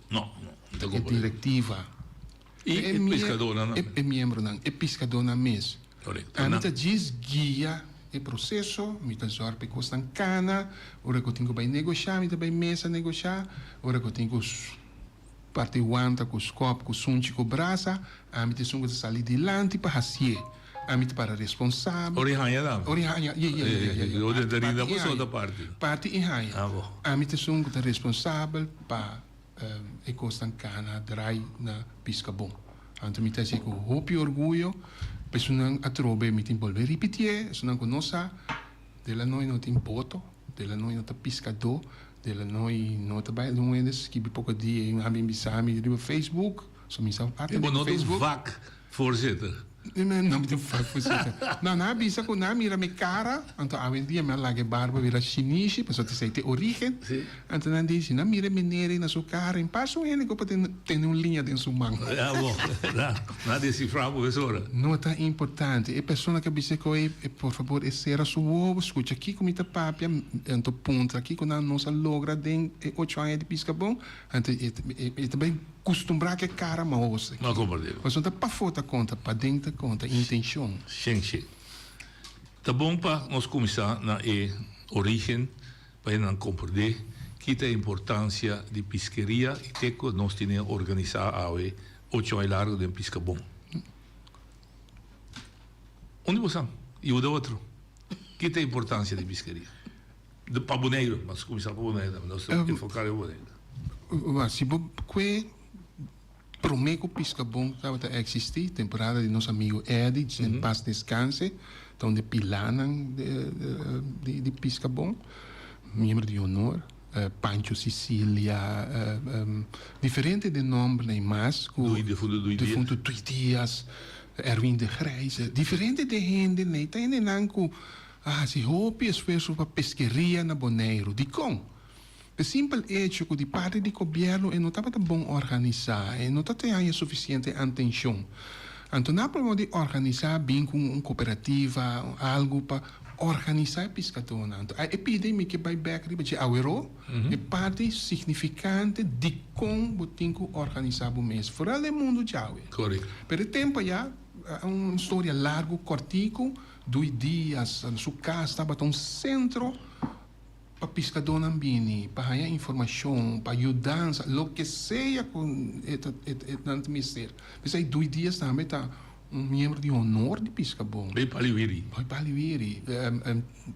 [SPEAKER 10] Não
[SPEAKER 1] é diretiva.
[SPEAKER 10] E é pescador, não?
[SPEAKER 1] É membro, não. É pescador na mesa.
[SPEAKER 10] Correto.
[SPEAKER 1] Anta diz guia o processo, me dá zorpe costa cana, ora que eu tenho que negociar, me dá bem mesa negociar, ora que eu tenho que parte wanta, com os copos, com o sunchi, com o braça, a me tem que sair dilante para fazer. A mim para responsável.
[SPEAKER 10] Orihanha não?
[SPEAKER 1] Orihanha,
[SPEAKER 10] eu tentaria dar outra parte.
[SPEAKER 1] Parte e raia. A mim tem que responsável para e costan cana drai na Piscabon. Então me diz que hope orgulho, pessoa a trobe me tem volver repetir, se não conhece, dela não tem poto, dela não tem pescador, dela não trabalha não é desse que pouco dia em abim bisami no Facebook, só me sabe até
[SPEAKER 10] no Facebook. Vac, voorzitter.
[SPEAKER 1] Não me faz não bisa com na mira me cara então a dia me lá que barba vira chinese para te sei te origem então não diz na mira menere na sua cara em passo ele que tem uma linha dentro sua mão
[SPEAKER 10] bom nada decifrar professora
[SPEAKER 1] nota importante é pessoa que bisa que por favor é ser a sua ovo escuta aqui com muita papia então ponta aqui quando a nossa logra den 8 anos de Piscabon então é também costumbrar que cara mas
[SPEAKER 10] não compreendo
[SPEAKER 1] mas não tá para fora conta para dentro conta intenção
[SPEAKER 10] sim tá bom para nós começar na origem para não compreender que a importância de pesqueria e que nós temos organizar a 8 anos largo de Piscabon onde você e o outro que a importância de pesqueria de para Bonaire mas começar para Bonaire nós temos que focar em Bonaire
[SPEAKER 1] se você Promeco Piscabon estava a existir, temporada de nosso amigo Eddie, em paz descanse, onde pilanan de Piscabon, membro de honor, Pancho Sicilia, diferente de nome nem mais,
[SPEAKER 10] do defunto 2 dias,
[SPEAKER 12] Erwin de Grijze, diferente de gente, nee, tem nanku, se hopi esforço para pesqueria na Bonaire, di com. O simples hecho que de parte do governo não estava bom organizar, e não tem suficiente atenção. Então, não pode organizar bem com uma cooperativa, algo para organizar a pescador. Então, a epidemia que vai back de Awero é parte significante de como tem que organizar o mês. Fora do mundo já.
[SPEAKER 10] Correto.
[SPEAKER 12] Pelo tempo já, uma história larga, cortico, 2 dias, na sua casa estava um centro para pescador não bini, para ganhar informação, para ajudar, o que seja com o ministério. Mas aí 2 dias também está membro de honor de pescador.
[SPEAKER 10] Bem paliwiri.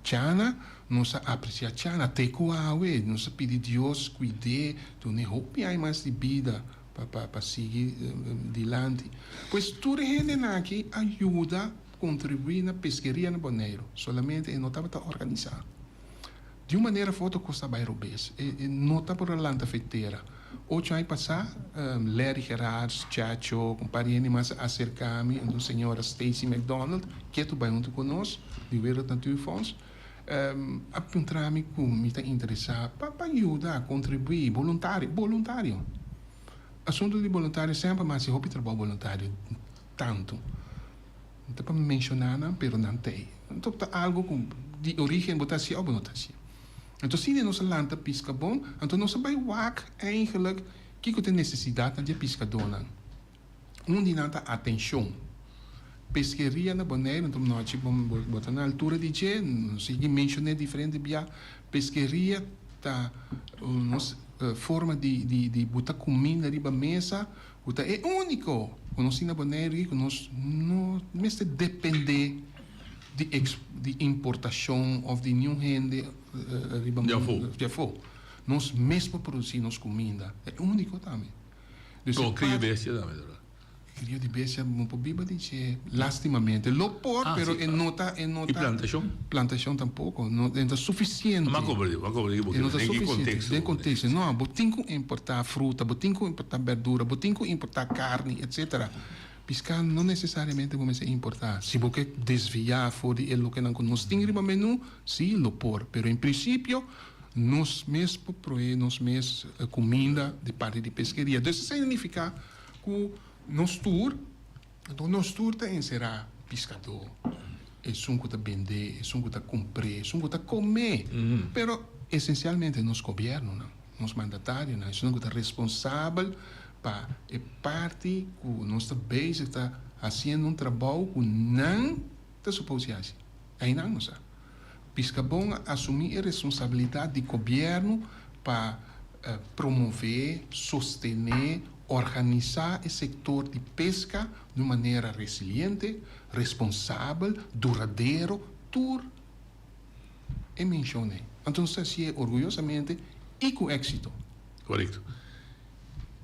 [SPEAKER 12] Chana, nós apreciamos Chana, teco awe, nós pedimos Deus cuide, tu nem hope aí mais de vida para seguir adiante. Pois tudo gente aqui ajuda, contribui na pesqueria no Bonaire, solamente não estava organizado. De uma maneira, foto custa bairro bes. E não está por lá na feiteira. Hoje vai passar, Larry Gerards, Chacho, companhia mais acercar-me, a senhora Stacy McDonald, que tu vai junto conosco, de Wereld Natuurfonds, apontar-me com me está interessado para ajudar, contribuir, voluntário. Assunto de voluntário sempre, mas se houve trabalho voluntário, tanto. Não está para mencionar, mas não tem. Então, algo de origem, botação ou botação. Então, se nós lanta pisca bom, então nós vai wak eigenlijk que tem necessidade de pescador. Onde não está atenção. Pesqueria na Bonaire, então nós vamos botar na altura de G, não sei que mencionei diferente via pesqueria tá nossa forma de botar comida riba mesa, é único. Nós na Bonaire, nós não depende de importação ou de nenhum rende já foi. Nós mesmo produzimos comida. É único também.
[SPEAKER 10] Com cria bestia também.
[SPEAKER 12] Cria de bestia, um pouco biba dizer, lastimamente. Lo por, pero nota.
[SPEAKER 10] E plantação?
[SPEAKER 12] Plantação tampouco. Não é suficiente.
[SPEAKER 10] Mas como
[SPEAKER 12] não é suficiente. Em contexto. Não, botem que importar fruta, botem que importar verdura, botem que importar carne, etc. Pescar não necessariamente vamos importar. Se você desviar fora de lo que nós temos no menu, sim, lo por. Pero em princípio, nós mesmos proemos comida de parte de pesqueria. Isso significa que nosso tour tem será pescador. É um que vender, é um que comprar, é um que comer. Pero essencialmente nosso governo, nosso mandatário, é um que responsável para é parte que nosso país está fazendo trabalho que não está suposto fazer. Aí não sabe. Pisca bom assumir a responsabilidade do governo para promover, sostener, organizar o setor de pesca de maneira resiliente, responsável, duradouro, tudo é mencionei. Então, se é orgulhosamente e com êxito.
[SPEAKER 10] Correto.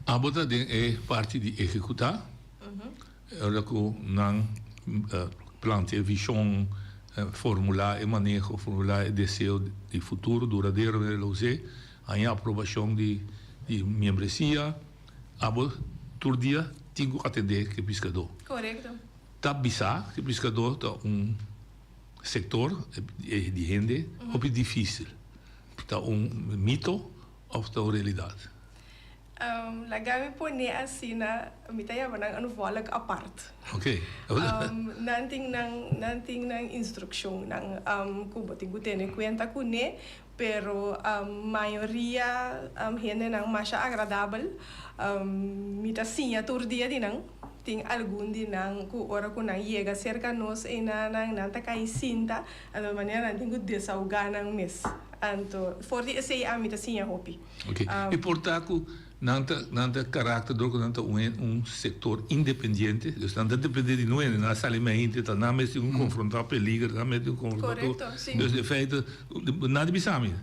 [SPEAKER 10] A bota é parte de executar, ela que não plante visão, formular e manejo, formular e desejo de futuro duradouro, aí a aprovação de membresia, a bota todo dia tem que atender que pescador.
[SPEAKER 11] Correto.
[SPEAKER 10] Tá bizarro que pescador tá setor de renda ou difícil, tá mito ou tá realidade.
[SPEAKER 11] Lagami po ni asina mitaya banang ano volag apart.
[SPEAKER 10] Okay.
[SPEAKER 11] Nanting nang instruksyon ng kuboting gutene kwenta kune pero mayoria gente nang masya agradable mita sinya tur dia dinang ting algun dinang ku ora ku nang llega cerca nos ina nang nanta kai sinta ano manera nanting ku desahogar nang mes anto for di say amita sinya hopi.
[SPEAKER 10] Okay. E portanto nanta carácter do que setor independente, dus não depende de nós, não salimento, não mesmo confrontar peligro, não mesmo confrontar. Dus de feite nada bisami.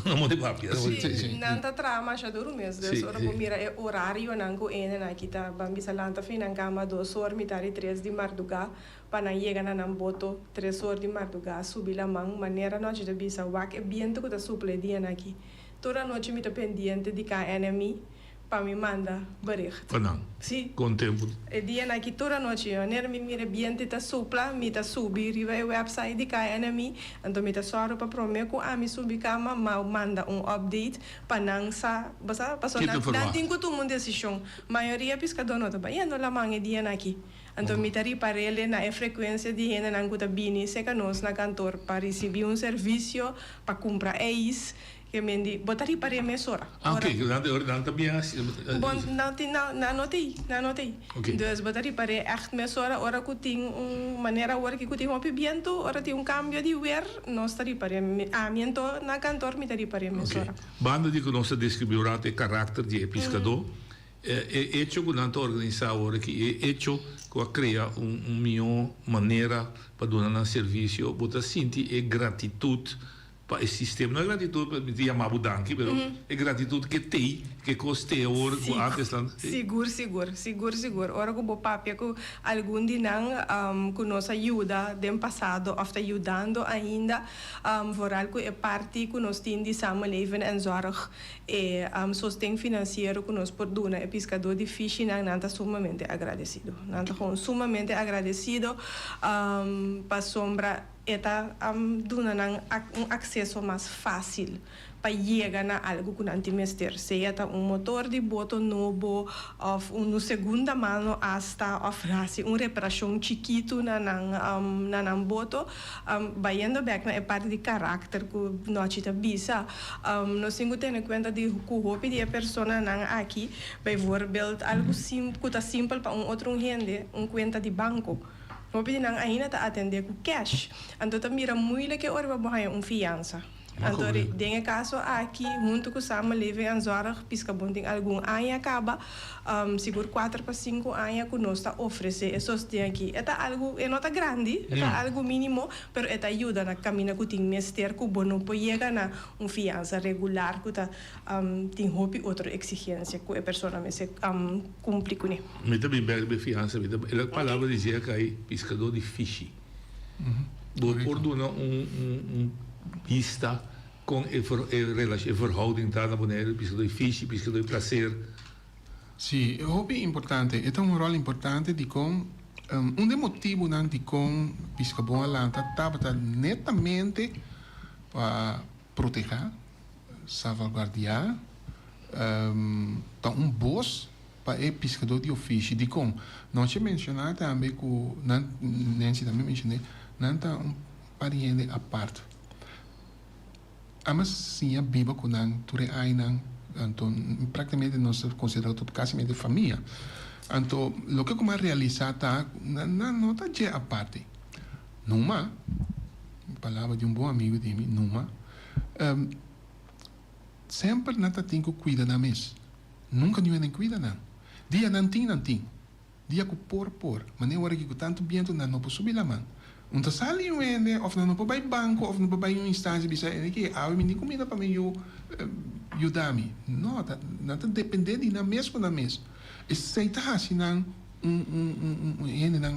[SPEAKER 10] Não pode papi.
[SPEAKER 11] Sim, nanta trama já duro mesmo. Dus ora mira é horário nango ene na kita bambisa lanta finan cama 2 horas mitari 3 de madrugada para chegar na boto 3 horas de madrugada subir la mang maneira nós de bisa wak é viento que tá suple dia aqui. Toda noite me pendiente de cá enemy para me manda bericht.
[SPEAKER 10] Vanang.
[SPEAKER 11] Sim.
[SPEAKER 10] Com tempo.
[SPEAKER 11] E dia na que toda noite eu nem me mira bem tita supla, me ta subir riva o website de cá na mi, então me ta soro para prometer que a mi subir cama manda update para não sa, basta passou na tem que tomar uma decisão. Maioria pescador não tá baiando lá manhã dia na aqui. Então me ta riparele na frequência de gente não que tá bini, seca nós na cantor para receber serviço para comprar eis. Que me di botari pare mesora.
[SPEAKER 10] Ok, dan também
[SPEAKER 11] Bon, não notei.
[SPEAKER 10] Okay.
[SPEAKER 11] Dus botari pare echt mesora, ora que tem maneira ora que tem um viento, ora tem cambio de weer, nós tari pare miento na cantor mi tari pare mesora.
[SPEAKER 10] Banda de que nós descreveu o caráter de pescador, é hecho que nós organizar agora que é hecho que cria melhor maneira para dar serviço, botar sentir é gratitude para esse sistema. Não é gratitude para me chamar budanque, mas é gratitude que tem, que custe agora com antes lá.
[SPEAKER 11] Seguro. Ora que o papi que algum dia que nos ajuda do passado, ou está ajudando ainda, vooral que é parte que nós temos de samenleving en zorg e sustento financeiro que nós podemos é pescador de fish, não está sumamente agradecido. Não está sumamente agradecido para sombra eta dando acesso mais fácil para chegar na algo que não tem mestre, seja motor de boto novo ou segunda mão hasta reparação chiquito na boto, baiando back na é parte de caráter que nós te bisa. Nós temos que ter em conta de que o hobby de a pessoa aqui, bijvoorbeeld algo simples para outro gente, conta de banco. Hopi nang ainda tá atender com cash. Então tá mira muito que ora vai fiança. Então tem caso aqui junto com sama leve en zorg pisca tem algum ano acaba seguro 4 para 5 anos que nós está oferecer esses tem aqui. É algo é nota grande, é algo mínimo, pero é ajuda na caminho que tem mestre que bono pode chegar na fiança regular que tá tem hopi outra exigência que a pessoa me se cumpre com.
[SPEAKER 10] Me também bem fiança, a palavra dizia que aí pescador de fish. Por donar pista com a verhouding tá na maneira pescador de fish, pescador de prazer.
[SPEAKER 12] Sim, eu acho importante. É um rol importante de com dos motivos não de com pescador lá tá netamente para proteger, salvaguardar, tá boss para o pescador de ofício de com. Não se mencionar também que Nancy também mencionei, não tá pariente à parte. Mas sim a biba com nang ture ai nang então praticamente nós consideramos quase de família. Então o que como realizar tá não tá de a parte. Numa palavra de bom amigo de mim, numa sempre não tá tem que cuidar na mês. Nunca ninguém cuida não. Dia não tem. Dia que por, mas nem hora que tanto viento não pode subir lá man. Então sali uende of não pode banco of não pode uma instância bisa que a mim nem comida para mim eu dami. Não, não depende de na mês. Se tá assim não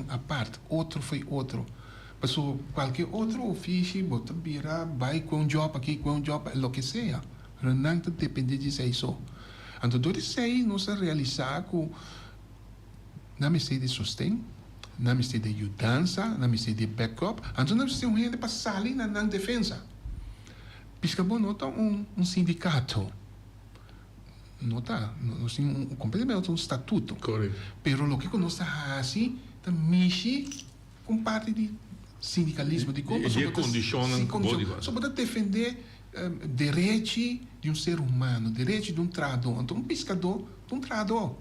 [SPEAKER 12] a parte, outro foi outro. Passou qualquer outro ofício, bota bira, vai com job aqui, com job, lo que seja. Não depende de isso. Então do sei nós realizar com na mesa de sustento, na mesa de ajudança, na mesa de backup, então nós temos gente para sair na defesa. Piscabon nota sindicato. Nota, nós temos completamente estatuto.
[SPEAKER 10] Correto.
[SPEAKER 12] Pero o que nós assim, tá mexe com parte de sindicalismo de como
[SPEAKER 10] e condiciona
[SPEAKER 12] só para defender direitos de ser humano, direitos de trabalhador. Então pescador, trabalhador.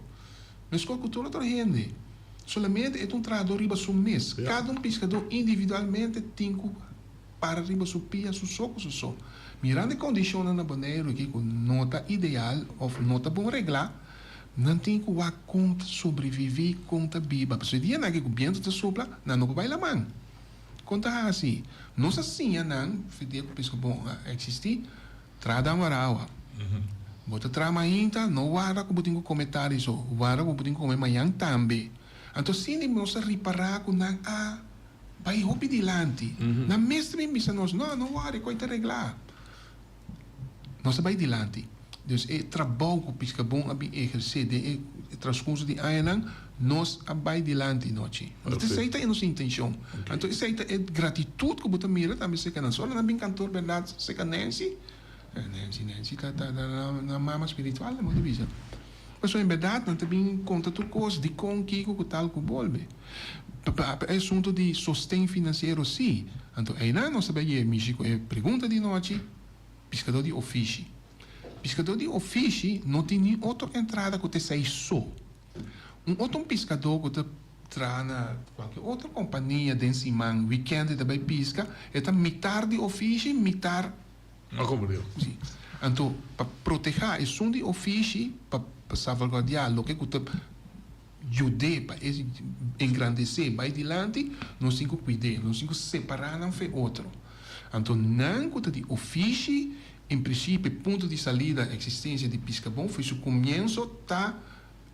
[SPEAKER 12] Mas qual cultura toda gente? Solamente é trabalhador riba seu mês. Cada pescador individualmente tem que para riba seu pia, seu soco. Mirando a condição na banheiro aqui com nota ideal ou nota bom reglar, não tem que a conta sobreviver, conta biba. Porque dia na que o viento te sopra, não vai lá man. Conta assim. Não se assim, não, se dia que o pescador existir, trada uma bota trama ainda, não vara que botinho comentar isso, vara que botinho comer amanhã também. Então, se nós reparar com vai roupa dilante. Na mestre missa nós, não vara, coita reglar. Nós vai dilante. Dus trabalho que Piscabon abi exercer de transcurso de anos nós abai dilante noche. Então essa é a nossa intenção. Então essa é gratitude que você mira também se canal. Só na bem cantor verdade se can Nancy tá na mama espiritual é muito bisa. Mas em verdade não também conta tudo coisa de com que tal que volve. É assunto de sustento financeiro sim. Então aí não sabe México é pergunta de noite pescador de ofício. Pescador de ofício não tem outra entrada que você sai só. Outro pescador que traz na qualquer outra companhia de semana, weekend também pesca, é metade de ofício, metade.
[SPEAKER 10] Não compreendo.
[SPEAKER 12] Sim. Então, para proteger esse de ofício, para salvaguardar o que você ajude para engrandecer, vai adiante, nós temos que cuidar, nós temos que separar um do outro. Então, não que de ofício, em princípio, ponto de salida da existência de Piscabon foi o começo da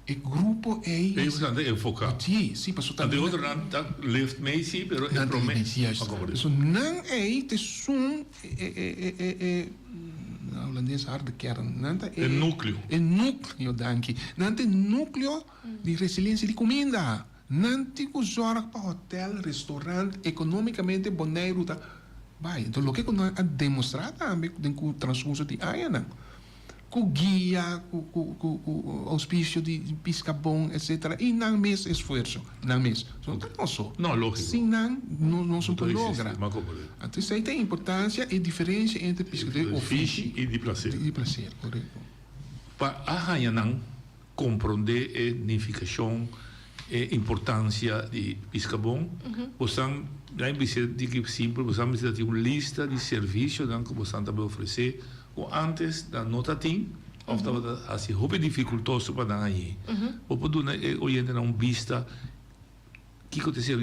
[SPEAKER 12] o grupo é
[SPEAKER 10] bastante enfocado.
[SPEAKER 12] Sim, para o
[SPEAKER 10] de outro não lift me sim, pero é promessa.
[SPEAKER 12] Isso não é te sum na holandês hard kern, não é
[SPEAKER 10] núcleo.
[SPEAKER 12] É núcleo, danke. Não é núcleo de resiliência de comida. Não tem que usar para hotel, restaurante, economicamente boneiro tá. Vai, então o que nós demonstrar também com o transcurso de anos, com guia, com auspício de Piscabon, etc. E não mesmo esforço, não mesmo. Não só.
[SPEAKER 10] Não, lógico.
[SPEAKER 12] Se não se logra. Então isso aí tem importância e diferença entre pescador e ofício
[SPEAKER 10] e de prazer.
[SPEAKER 12] De prazer, correto.
[SPEAKER 10] Para a não compreender a significação e importância de Piscabon, você já precisa de que simples, você precisa de uma lista de serviços que você também oferecer, ou antes da nota tem, ou assim, houve dificuldade para dar aí. Ou pode dar hoje uma vista que aconteceu,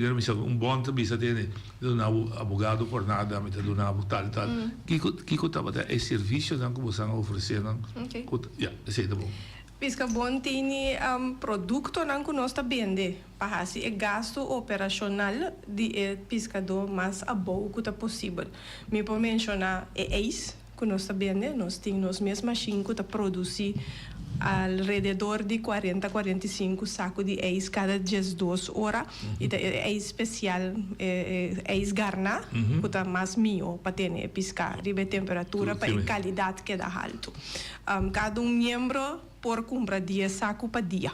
[SPEAKER 10] bom vista tem, não advogado por nada, mas não tal. Que estava é serviço que você oferecer, já, sei tá bom.
[SPEAKER 11] Piscabon tem produto que nós está vendendo para o gasto operacional de pescador mais abaixo que possível. Me pode mencionar eis que nós está vendendo, nós temos mesmas machines que produzem alrededor de 40-45 sacos de eis cada 12 horas. E é especial, eis garna, que está mais melhor para ter pescar, a temperatura, para a qualidade que dá alto. Cada membro por comprar 10 sacos para dia.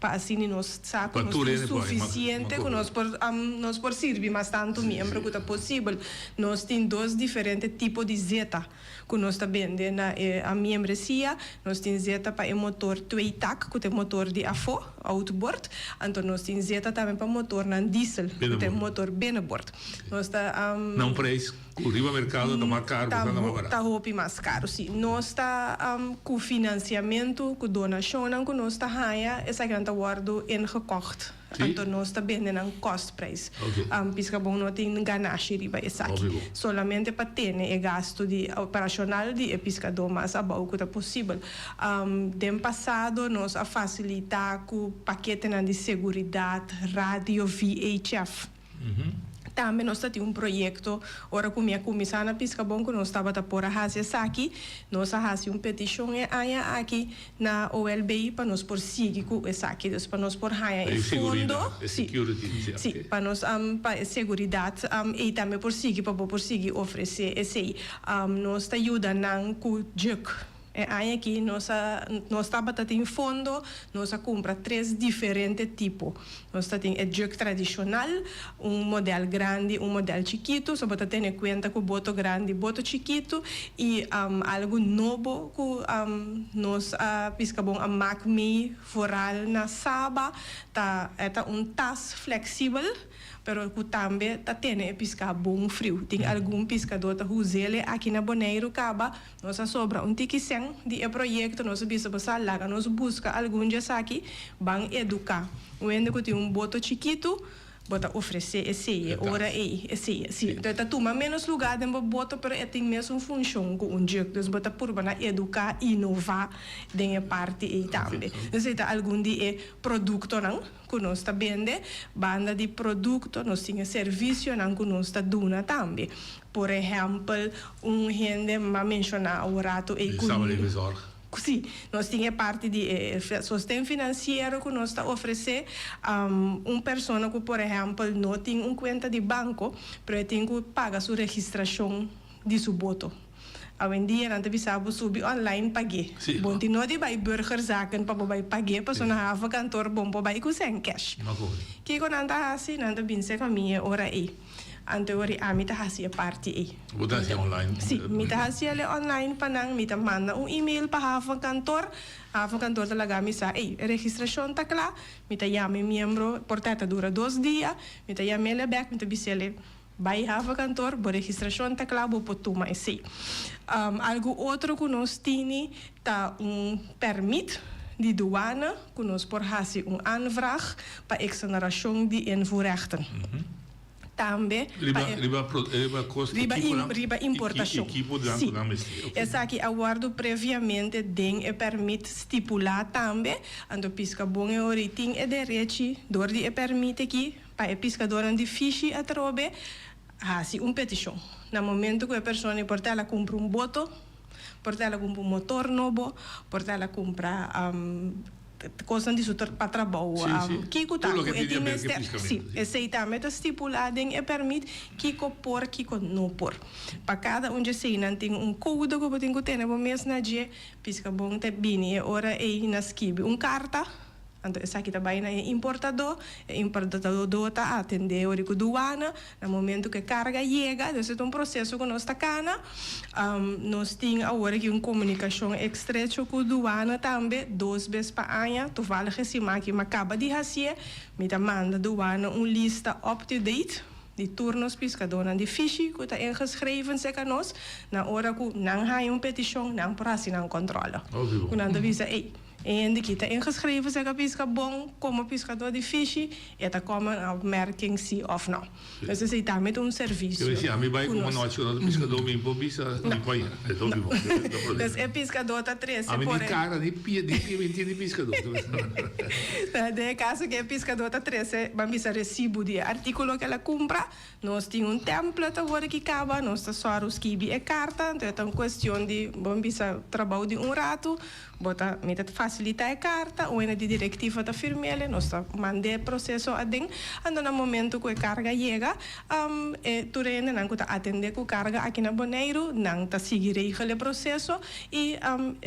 [SPEAKER 11] Para assim nós sacos suficiente que nós por servir mais tanto membro que é possível. Nós temos dois diferentes tipos de zeta que nós está vendendo a membresia. Nós temos zeta para o motor 2-tac, que é motor de afo, outboard. Então nós temos zeta também para motor não diesel, que é motor binnenboard. Nós está
[SPEAKER 10] não preço. O riba mercado está mais caro, está mais barato.
[SPEAKER 11] Está roupa mais caro, sim. Nós está com financiamento, com donação, que nós está ganhando, essa grande guardo ingekocht. Então nós está vendendo um cost price. Piscabon não tem ganache riba essa aqui. Solamente para ter o gasto de operacional de pescador mais abaixo que é possível. No passado nós a facilitar com paquete de segurança, rádio VHF. Também nós temos projeto, ora com minha comissão na Piscabon, que nós estava por a fazer aqui, nós fazemos petição aqui na OLBI para nós por seguir com essa aqui, para nós por ganhar fundo, sim, para nós para segurança e também por seguir oferecer esse aí, nós está ajudando com JUC. Aqui nós temos fundo, nós compramos 3 diferentes tipos. Nós temos o jug tradicional, modelo grande, modelo chiquito, só para ter em conta que o boto grande, boto chiquito, e algo novo que nós Piscabon a macmi foral na saba, é tas flexível, pero que também tem Piscabon frio. Tem algum pescador que usa ele aqui na Bonaire, Caba, nós sobra tiquicem de projeto, nós bisa passar lá, nós busca algum dia aqui, vão educar. Quando que tem boto chiquito, bota oferecer esse ora esse sim então toma menos lugar de bota para tem mesmo função com jeito dus bota por bana educar inovar denha parte e também então algum dia produto não que nós está vende banda de produto nós tinha serviço não que nós está dando também por exemplo gente me mencionar o rato e Sim, nós temos parte de sustento financeiro que nós está oferecendo pessoa que, por exemplo, não tem conta de banco, mas tem que pagar sua registração de seu voto. Hoje em dia, nós precisamos subir online pagar. Bom, tem não de vai burgerzaken para vai pagar, para só na hava cantor bom para vai com sem cash. Que quando anda assim, nós binse caminha ora aí. Ante ori a mita hasia parte aí.
[SPEAKER 10] Botar assim online.
[SPEAKER 11] Sim, mita hasia le online panang mita manda email para hava cantor talaga misa, registração tá lá, mita llame membro, portanto dura 2 dias, mita llame ele back, mita bisele vai hava cantor, bo registração tá lá, bo potuma esse. Algo outro que nós tini tá permit de douane, que nós por hasi aanvraag para exoneração de invoerrechten. Também riba importação. Sim. Essa aqui aguardo previamente den permite estipular também, ando pisca bom e oriting e direito door die permite aqui para pescador de fiche a trobe hasi petição. No momento que a pessoa porta compra boto, porta compra motor novo, porta compra coisa de sutor para trabalho. Kiko tá, sim, esse também está estipulado e permite Kiko por, Kiko não por. Para cada onde se não tem código que tem que ter, no mês na dia, pisca bom te bini, ora aí na skibi carta. Então, essa aqui também é importador está atendendo a douana, no momento que a carga chega, então é processo que nós está cana, nós temos agora aqui uma comunicação estreita com a douana também, 2 vezes por ano, tu vale recimar que acaba de fazer, me manda a douana uma lista up-to-date, de turnos pescadores de fiche que está ingeschreven se nós, na hora que não há uma petição, não para assinar controla. Quando avisa, en de kita ingeschreven zijn op pisca bom como pescador de fiche e tá como opmerking sim of não. Dus is het met um serviço.
[SPEAKER 10] Eu disse, a mim vai como noite quando o pescador me improvisa, me põe.
[SPEAKER 11] Dus é pescador tá 13
[SPEAKER 10] por. A mim cara de pia de pescador.
[SPEAKER 11] De caso que é pescador tá 13, vamos a recibo de artículo que ela compra, nós tem template agora que acaba, nós tá só os kibi e carta, então é uma questão de vamos a trabalho de rato, bota meta facilitar a carta ou de diretiva da firmele, nós tá mandei processo a den, ando no momento que a carga chega, tu rende não que tá atender com carga aqui na Bonaire, não tá seguir o processo e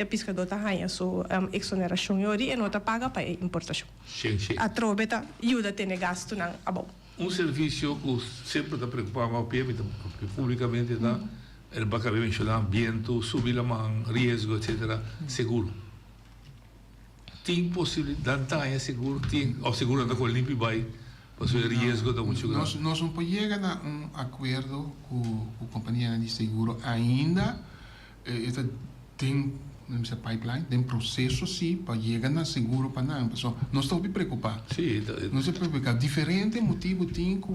[SPEAKER 11] o pescador tá ganha sua exoneração e não tá paga para importação. A trobeta ajuda a ter gasto não abom.
[SPEAKER 10] Serviço que sempre está preocupado com o PIB, publicamente está el bacalhau mencionar viento, subir la mão, risco, etc. Seguro. Tem possibilidade, é seguro, tem, ou seguro anda com o limpo vai, para o risco da muito grande.
[SPEAKER 12] Nós não podemos chegar a acordo com a companhia de seguro ainda, tem pipeline, tem processo sim, para chegar a seguro para não, pessoal, não estou preocupado.
[SPEAKER 10] Sim,
[SPEAKER 12] não se preocupa, diferente motivo tem que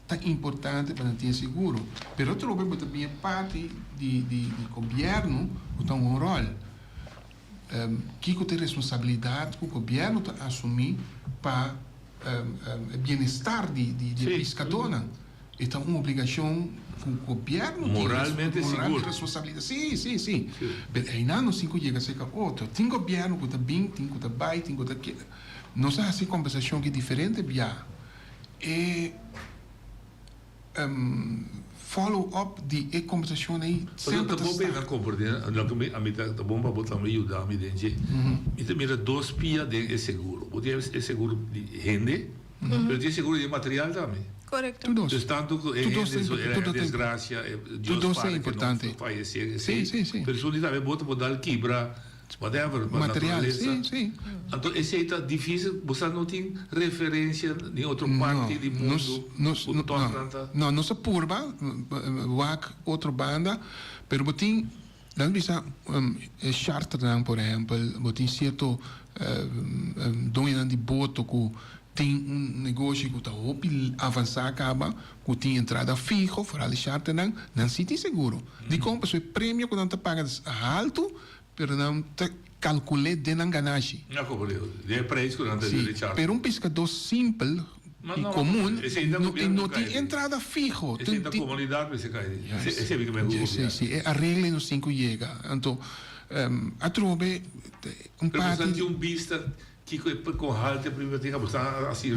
[SPEAKER 12] tão importante para ter seguro. Pero outro problema também é parte do governo que tem um rol. Que tem responsabilidade que o governo tem assumir para o bem-estar de pescador. Então, uma obrigação que o governo
[SPEAKER 10] moralmente
[SPEAKER 12] tem
[SPEAKER 10] seguro.
[SPEAKER 12] Responsabilidade. Sim. Mas aí não se chega a ser outro. Tem governo que está bem, tem que está bem, tem que está aqui. Não se faz conversação que é diferente, e follow-up de conversação aí sempre
[SPEAKER 10] está bem na compreensão a mim está bom para botar me ajudar me dentro então mira 2 pia de seguro o dia é seguro de rende mas tem seguro de material também
[SPEAKER 11] correto
[SPEAKER 10] então tanto é desgraça
[SPEAKER 12] tudo é importante
[SPEAKER 10] sim pessoas também botam dar quebra whatever,
[SPEAKER 12] material, sim.
[SPEAKER 10] Então, esse aí está difícil, você não tem referência em outra parte do mundo.
[SPEAKER 12] Não se purba, outra banda, mas você não precisa charter, por exemplo, você tem certo dono de boto que tem negócio que está avançar, acaba, que tem entrada fixa, fora de charter, não se tem seguro. De como o prêmio que não está pagando alto, pero não te calculei de enganache.
[SPEAKER 10] Não, como é preço que não tem de
[SPEAKER 12] pero um pescador simples e comum não tem entrada fixa.
[SPEAKER 10] Esse da comunidade você cai. Esse é que me gusta.
[SPEAKER 12] Sim, a regra não se chega. Então, a trove un
[SPEAKER 10] Pero
[SPEAKER 12] parte
[SPEAKER 10] bastante vista que com halte privativa, assim,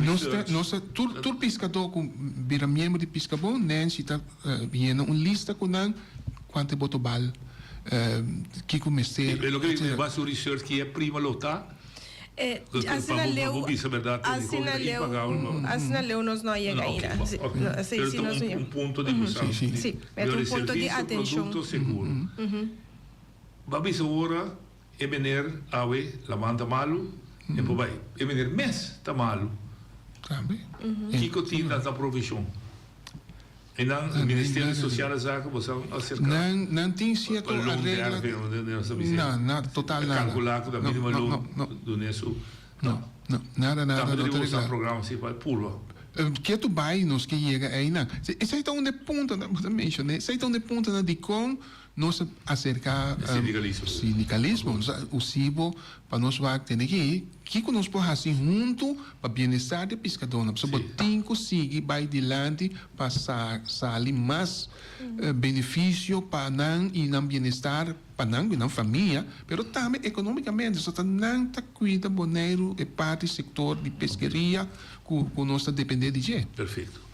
[SPEAKER 12] nossa tur pescador com vira membro de pescador, nem se tá vindo lista com não quanto botobal que começar.
[SPEAKER 10] Pelo que eu faço o research que é prima lotar.
[SPEAKER 11] Assinaleu nós não chega ainda.
[SPEAKER 10] Um ponto de visão.
[SPEAKER 11] Sim, é um ponto de atenção.
[SPEAKER 10] Produto seguro. Babis ora é mener awe lamanda malo e por vai. É mener mês tá malo.
[SPEAKER 12] Sabe?
[SPEAKER 10] Que cotina da provisão. E o Ministério Social da Zaga você acerca.
[SPEAKER 12] Não tem certo a regra. Não, total nada.
[SPEAKER 10] Calcular da mínima do nesso.
[SPEAKER 12] Não, nada.
[SPEAKER 10] Também temos um programa assim para puro.
[SPEAKER 12] Que tu vai nos que chega aí não. Esse é um de ponto, não mencionei. Esse é um de ponto de como nós acercar sindicalismo, o SIBO para nós vai ter que nós podemos assim junto para bem-estar de pescador, para tem que seguir vai adiante para sair mais benefício para não e não bem-estar para não família, mas também economicamente, só não tá cuida boneiro e parte do setor de pesqueria que nós depender de gente.
[SPEAKER 10] Perfeito.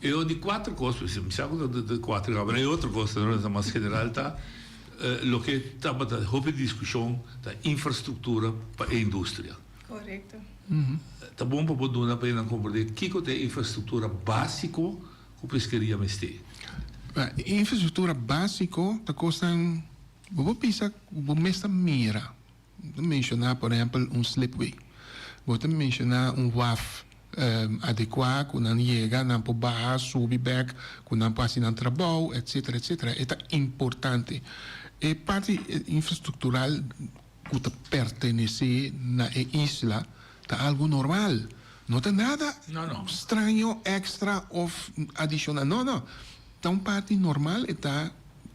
[SPEAKER 10] Eu de quatro coisas, me sabe de quatro, mas outra coisa, não mais general tá, o que está para houve discussão da infraestrutura para a indústria.
[SPEAKER 11] Correto.
[SPEAKER 10] Tá bom para poder para não compreender que é infraestrutura básica que a pesqueria me tem.
[SPEAKER 12] Infraestrutura básica tá custando, vou pensar, vou mira, vou mencionar por exemplo slipway, vou mencionar WAF adequado, quando não chega, não pode baixar, subir back, quando não passa no trabalho, etc. É importante. É parte infraestrutural que pertence na isla, é algo normal. Não tem nada estranho, extra ou adicional. Não. Então, parte normal é a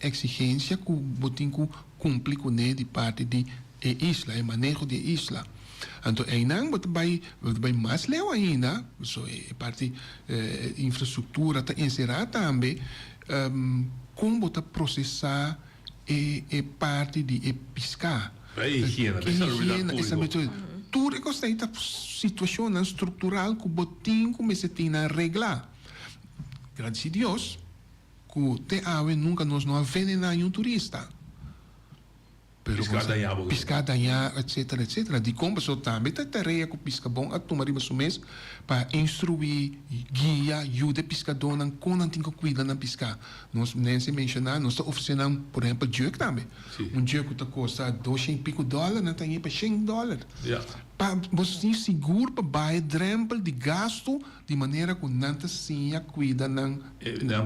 [SPEAKER 12] exigência que o tem que cumprir com de parte de isla, o manejo de isla. Então, ainda vai mais leu ainda, parte infraestrutura está inserida também, como está processar parte de pescar.
[SPEAKER 10] Higiene,
[SPEAKER 12] essa metode. Tudo é situação estrutural que o tem que tem a reglar. Graças a Deus, que nunca nos não envenenar um turista. Piscar danhar, etc. De como pessoa também está tarefa com pisca bom a tomar isso mesmo para instruir, guia, ajuda pescador não com não tem que cuidar na piscar. Nós nem se mencionar, nós estamos oferecendo, por exemplo, jerk também. Jerk que custa $200 e pico, não tem para $100. Para você seguro para baixar drempel de gasto de maneira que não se cuida não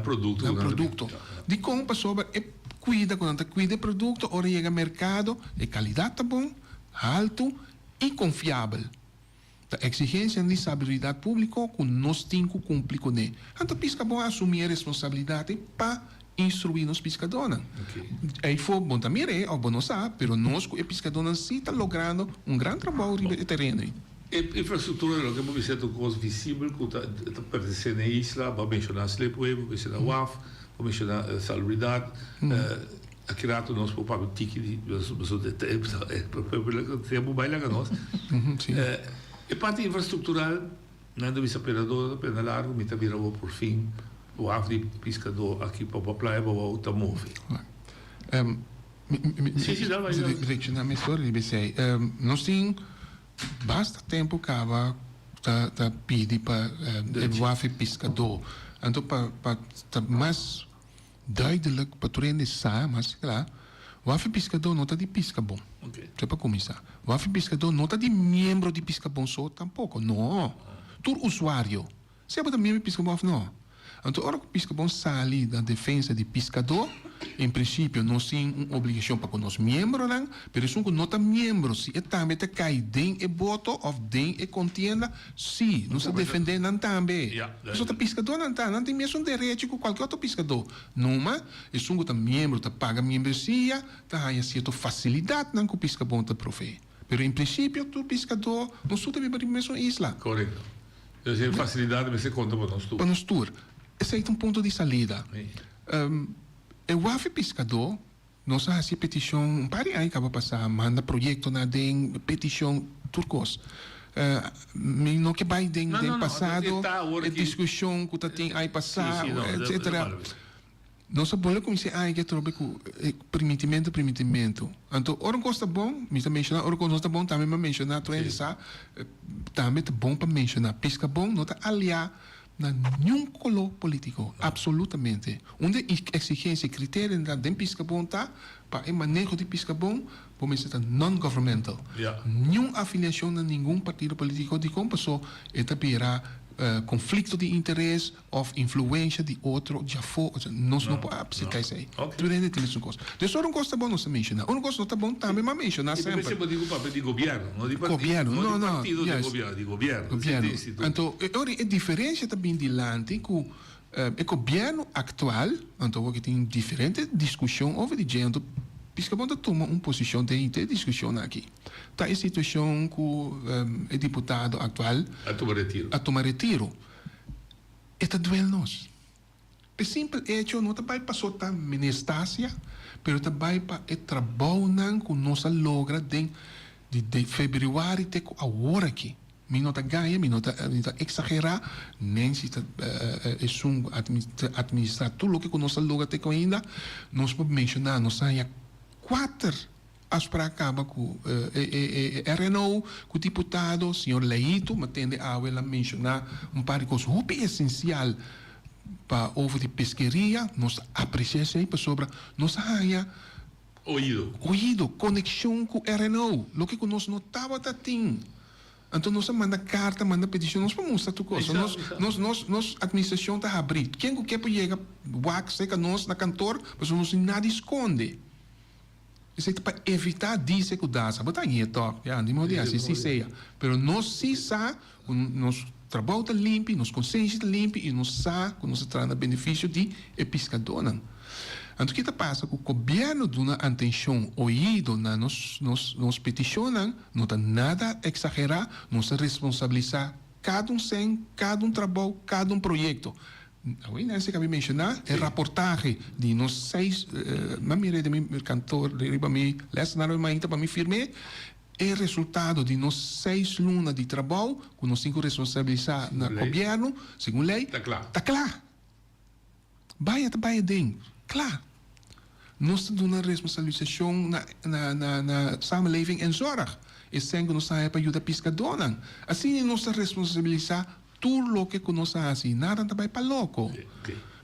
[SPEAKER 12] produto. De como pessoa cuida quando cuida do produto, ora chega ao mercado, a qualidade está bom, alto e confiável. A exigência de estabilidade pública que nós temos que cumprir com ele. Então, o pescador assumir a responsabilidade para instruir os pescadores. Aí foi bom também, ou bom não sabe, mas nós, os pescadores, sim está logrando grande trabalho no terreno.
[SPEAKER 10] Infraestrutura é o que vamos dizer uma coisa visível que está pertencendo à isla, vamos mencionar slipway, vamos mencionar WAF, vamos mencionar salubridade, aqui rato nós podemos ticket de tempo baila com nós. E parte infraestrutural, não deve ser pena largo, me também vou por fim, o WAF de pescador aqui para a praia, para o automóvel.
[SPEAKER 12] Sim, na minha história, nós temos bastante tempo que está pedindo para o WAF pescador. Então, para mais duidelijk para tu saber, mas claro, o WAF pescador não está de pesca bom. Para começar. O WAF pescador não está de membro de pesca bom só, tampouco. Não. Tu usuário. Você é membro de pesca bom? Não. Então, a hora que o pescador sai da defesa de pescador, em princípio, nós temos uma obrigação para nós membros, mas se não está membro, se também cai dentro do voto ou dentro da contienda, sim, nós defendemos também. Se o pescador não tem mesmo direito que qualquer outro pescador. Não, mas se o membro paga membresia, tem certa facilidade que o pescador está provê. Mas, em princípio, o pescador não está na mesma isla.
[SPEAKER 10] Correto. Tem facilidade, mas você conta para nós tudo.
[SPEAKER 12] Para nós tudo. Esse é um ponto de saída. O WAF pescador nós há petição, pare aí acaba passar, manda projeto na den petição turcos. No que vai den passado, discussão que tem aí passar, etc. Nós podemos começar a que trobe com primitimento. Então, ora costa bom, me está mencionando, ora costa bom também me mencionar, tu também é bom para mencionar, pisca bom, não está aliar na nenhum color político, absolutamente. Onde exigência e critério da pisca bom tá para o manejo de pisca bom, como se está non-governmental. Nenhuma afiliação a nenhum partido político de como passou, etapirá conflito de interesse ou influência de outro, já foi, nós não podemos aceitar isso aí. Tudo é de isso. Então, se não gosta bom, não se menciona. Não gosta não bom, também mas menciona sempre.
[SPEAKER 10] Você pode dizer o papel de governo, não de partido.
[SPEAKER 12] Governo, não.
[SPEAKER 10] Partido de governo.
[SPEAKER 12] Então, a diferença também de lante com o governo atual, então, que tem diferente discussão over de gente, Piscabonda toma uma posição de discussão aqui. Está a situação com o deputado atual a tomar retiro. Está doendo nós. É simples hecho, não vai passar a ministério, mas também para o trabalho que nós logra de fevereiro até agora aqui. Minota ganha, minota exagerar, nem se administrar tudo o que nós logra até ainda, nós podemos mencionar, nós há 4 para acabar com RNO, com o deputado, o senhor Leito, mas tende a mencionar par de coisas muito essencial para ovo de pesqueria, nós apreciamos aí sobre nós há ouído, conexão com RNO, o que nós notava tem. Então nós manda carta, manda petição, nós vamos mostrar tudo coisa. Nós administração está abrindo. Quem quer chegar, wax, seca nós na cantor, mas nós nada esconde. Isso é para evitar dizer que o dança, botar em top, já, de modo assim seja. Mas nós sim sabemos, nós trabalho está limpo, nós consciência está limpo e nós sabemos que nós traz benefício de pescadores. Então, o que passa com o governo de uma atenção ouído na nos peticionam, não está nada exagerar, nós responsabilizar cada sem, cada trabalho, cada projeto. Agora, nesse que eu mencionar, é reportagem de nós 6, mamire de mim, cantor, de mim, lesnar para mim firme, é resultado de nós 6 lunas de trabalho, que nós 5 responsabilizar no governo, segundo lei. Está claro. Vai dentro. Claro. Nós temos uma responsabilização na samenleving en zorg. É sempre nós temos para ajudar pescadores. Assim, nós responsabilizar tudo o que nós fazemos. Nada vai para louco.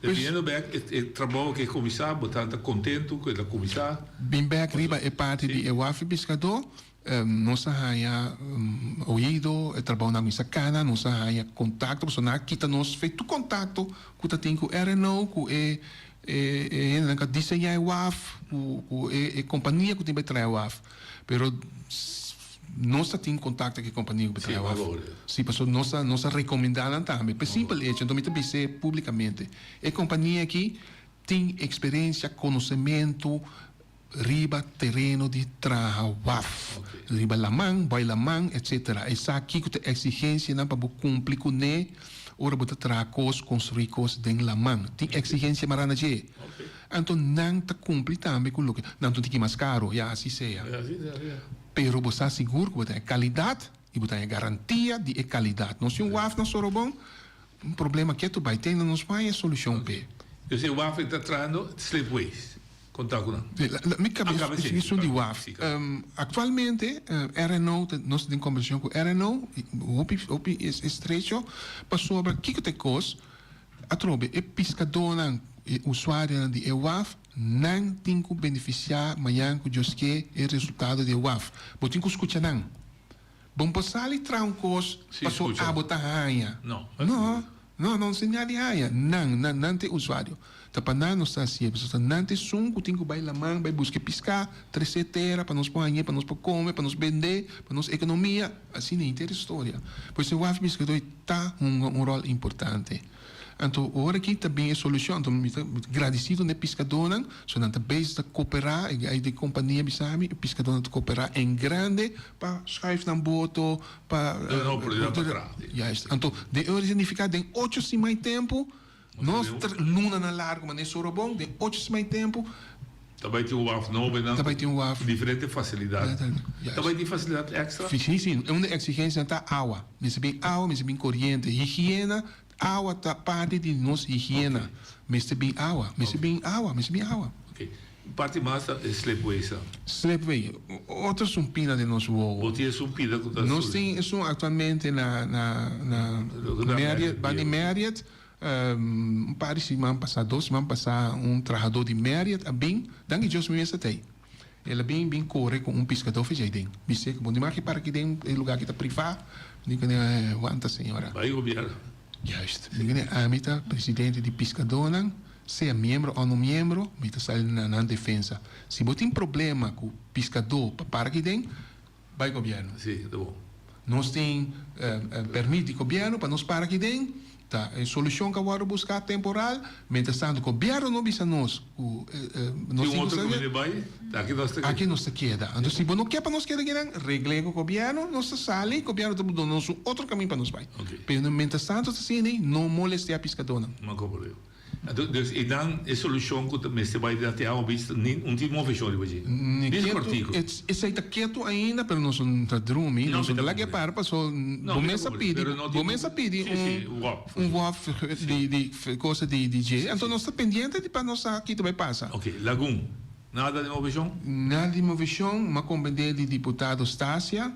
[SPEAKER 10] Dependendo do trabalho que o comissário, você está contente com o comissário?
[SPEAKER 12] Bem, riba é parte de EWAF pescador. Nós temos ouído, trabalho na nossa cana, nós temos contato, nós quita nós feito contato com o RNO, com a desenhar EWAF, com a companhia que tem para trabalhar EWAF. Pero nós temos contato com a companhia que tem para trabalhar EWAF. Sim, nós recomendamos também. Por simples hecho, então, eu dizer publicamente, a companhia aqui tem experiência, conhecimento, riba terreno de trabalho, riba lamang, vai lamang, etc. Essa aqui que tem exigência para cumprir com ne, ora bota tracos, construir coisas dentro lamang. Tem exigência marana je. Então não te cumpre também com o que não tem que mais caro, já assim seja. Pero você seguro que você tem qualidade e você tem garantia de qualidade. Não se um WAF não soro bom, um problema que tu vai ter não nos vai é solução p.
[SPEAKER 10] Eu sei o WAF está trazendo sleepways.
[SPEAKER 12] Minha cabeça de WAF. Atualmente, RNO, nós temos conversação com RNO, o estrecho, para sobre o que tem coisa, a trobe, é pescador, usuário de WAF, não tem que beneficiar, mas que é o resultado de WAF. Mas tem que escutar, não. Bom, passar ali trancos, passou a botar raia. Não, se nada de raia. Não tem usuário. Tapanan nos assim, pessoas não tem som, que tem que vai lamang, vai buscar pescar, treceteira para nós pôr para nós comer, para nós vender, para nós economia, assim é inteira história. Pois o WAF pescador está um rol importante. Então, agora aqui também é solução. Então, agradecido de pescador, so não também está cooperar, aí de companhia bisami, pescador de cooperar em grande para schuif na boto, para então, de hora significa de 8 se mais tempo. Nós luna na largo, mas nesse orobão, de 8 mais tempo,
[SPEAKER 10] Também tem o WAF novo, né?
[SPEAKER 12] Também tem o WAF.
[SPEAKER 10] Diferente facilidade.
[SPEAKER 12] Yes.
[SPEAKER 10] Também tem facilidade extra.
[SPEAKER 12] Sim, uma exigência está água. Mas bem água, mas bem corrente. Higiene, água está parte de nossa higiene. Mas bem água, mas bem água.
[SPEAKER 10] Ok. Parte mais é Sleepway, sabe?
[SPEAKER 12] Sleepway. Outra sumpina de nosso voo.
[SPEAKER 10] Outra sumpina que está
[SPEAKER 12] nós temos atualmente na Marriott, Bani Marriott, par de semana passada, 2 semanas passadas, trabalhador de Marriott, bem, danke Deus me tem. Ele bem corre com pescador fez aí dentro. Bice que bom demais que para aqui dentro, é lugar que está privado, nem que aguanta senhora.
[SPEAKER 10] Vai governo.
[SPEAKER 12] Justo. Nem a mita presidente de pescador não, seja membro ou não membro, mita sai na defesa. Se você tem problema com o pescador para aqui dentro, vai governo.
[SPEAKER 10] Sim, tá bom.
[SPEAKER 12] Nós temos permite de governo para nós para aqui dentro. Tá, a solução que eu buscar temporal, mas o governo não bisa nós.
[SPEAKER 10] Nós aqui
[SPEAKER 12] nós queda. Então, se não quer para nós queda aqui, regle com o governo, nós sai, o governo está dando outro caminho para nós vai. Mas no momento assim, não moleste a pescador.
[SPEAKER 10] Não problema. Dus e dan is solution que você vai dar até ao visto um tipo de fechou de hoje.
[SPEAKER 12] Esse está quieto ainda, mas não são dormir, não são lá que para passou. Começa a pedir WAF de coisa de DJ. Então nós estamos pendentes de para nós aqui também passa.
[SPEAKER 10] Ok, Lagoon. Nada de movição?
[SPEAKER 12] Nada de movição, mas com de deputado Stácia,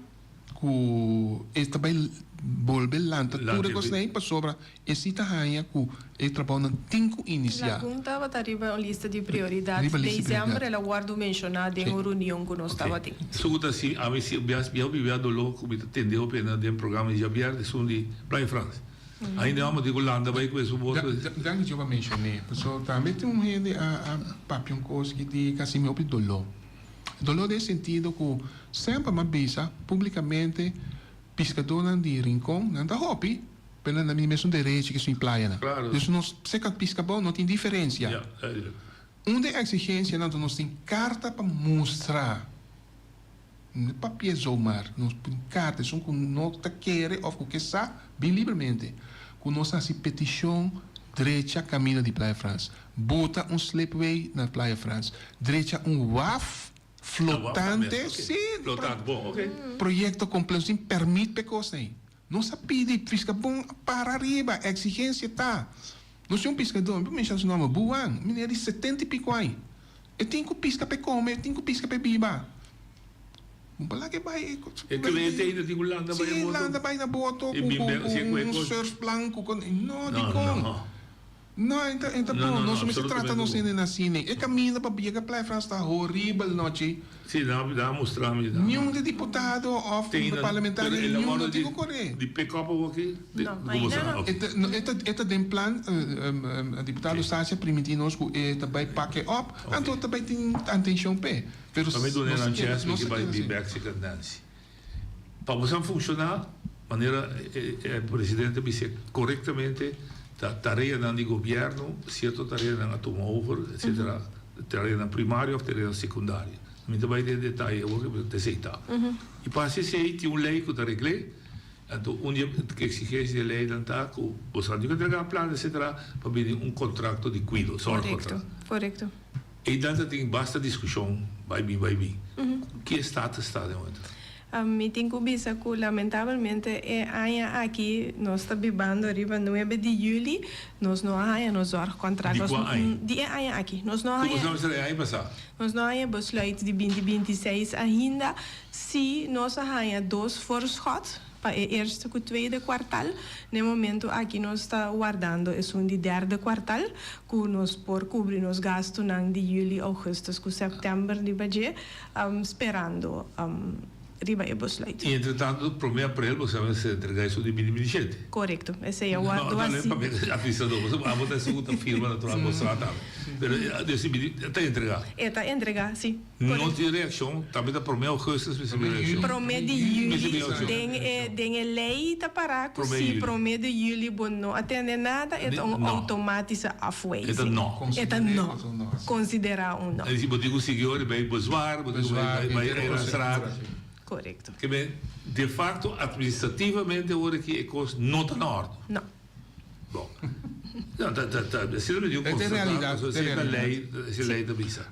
[SPEAKER 12] que está bem volver lanta tudo que você para sobra esse tahanha que é trabalho no 5 inicial.
[SPEAKER 11] Lagoon estava arriba uma lista de prioridades. Dezembro ela guardo mencionado em uma reunião que nós estava tendo.
[SPEAKER 10] Segundo assim, a mim se eu vivia do louco, me atendeu pena de programa de Javier de Sul de Praia France. Ainda vamos de Holanda vai com esse voto.
[SPEAKER 12] Dan que eu mencionei, pessoal também tem gente a papião coisa que de assim me opinião dolor. Dolor nesse sentido que sempre me avisa publicamente pescador de rincão, não está hobby, pela na minha mesma direito que se implaia.
[SPEAKER 10] Claro.
[SPEAKER 12] Então, nós se que pesca bom não tem diferença. Uma exigência não nós tem carta para mostrar. Não papel zomar, nós tem carta, são que nós quer ou que sabe bem livremente. Com nossa petição direita caminho de Praia France, bota sleepway na Praia France, direita WAF flotante, sim.
[SPEAKER 10] Flotante, bom, ok.
[SPEAKER 12] Projeto completo, sim, permite para coisa. Não se pede pesca bom para arriba, exigência está. Não sei pescador, eu me chamo o nome Buang, minério de 70 e pico aí. Eu tenho que pesca para comer, eu tenho que pesca para beber. Não para que vai.
[SPEAKER 10] É que ele tem de Holanda vai na
[SPEAKER 12] boto. Sim, Holanda vai na boto com surf blanco, não, de como. Não, então nós não se trata não sendo na cine. É caminho para vir a Praia France está horrível noite.
[SPEAKER 10] Sim, dá mostrar me dá.
[SPEAKER 12] Nenhum de deputado ou parlamentar nenhum não tem que correr.
[SPEAKER 10] De pick-up ou aqui?
[SPEAKER 11] Não, ainda não.
[SPEAKER 12] Este tem plan deputado Sácia permitir-nos que também paque up, então também tem atenção pé.
[SPEAKER 10] Também do Nenan Chess que vai de Mexican Dance. Para você funcionar, maneira o presidente vai ser corretamente tarefa de governo, certo tarefa na toma over, etc. Tarefa primária ou tarefa secundária. Não vai ter detalhe, eu vou aceitar. E para se tem uma lei que está reglada, então que exigência de lei não está, que você tem que entregar plano, etc. para pedir contrato de cuidado, só
[SPEAKER 11] Correto.
[SPEAKER 10] E daí tem bastante discussão, vai vir. Que status está de momento?
[SPEAKER 11] Me tenho que dizer que, lamentavelmente, aqui, nós estamos vivendo arriba 9 de julho, nós não temos os contratos. De aqui, nós não temos besluit de 2026 ainda, se nós temos 2 voorschot, para o eerste e o tweede kwartaal. No momento aqui nós está guardando é de derde kwartaal, que nós por cobrir os gastos de julho, agosto, e setembro de budget, esperando riba e besluit.
[SPEAKER 10] E entretanto, para o 1 de abril, você vai se entregar isso de 2027.
[SPEAKER 11] Correto, esse é o guardo assim.
[SPEAKER 10] A administrador, você vai botar a segunda firma natural, mostrar tal. Mas está entregado.
[SPEAKER 11] Está entregado, sim.
[SPEAKER 10] Não tem reação, também está para o 1 de agosto, você vai reação.
[SPEAKER 11] Para o 1 de julho, tem a lei está parado, se para o 1 de julho não atende nada, é automática afway.
[SPEAKER 10] É
[SPEAKER 11] não. Considerar não.
[SPEAKER 10] Se você conseguir, vai buscar, vai registrar.
[SPEAKER 11] Correto.
[SPEAKER 10] Que bem, de facto, administrativamente, agora que a coisa não está na ordem.
[SPEAKER 11] Não.
[SPEAKER 10] Bom. Não, se não me digo
[SPEAKER 12] realidade.
[SPEAKER 10] se a lei da visa.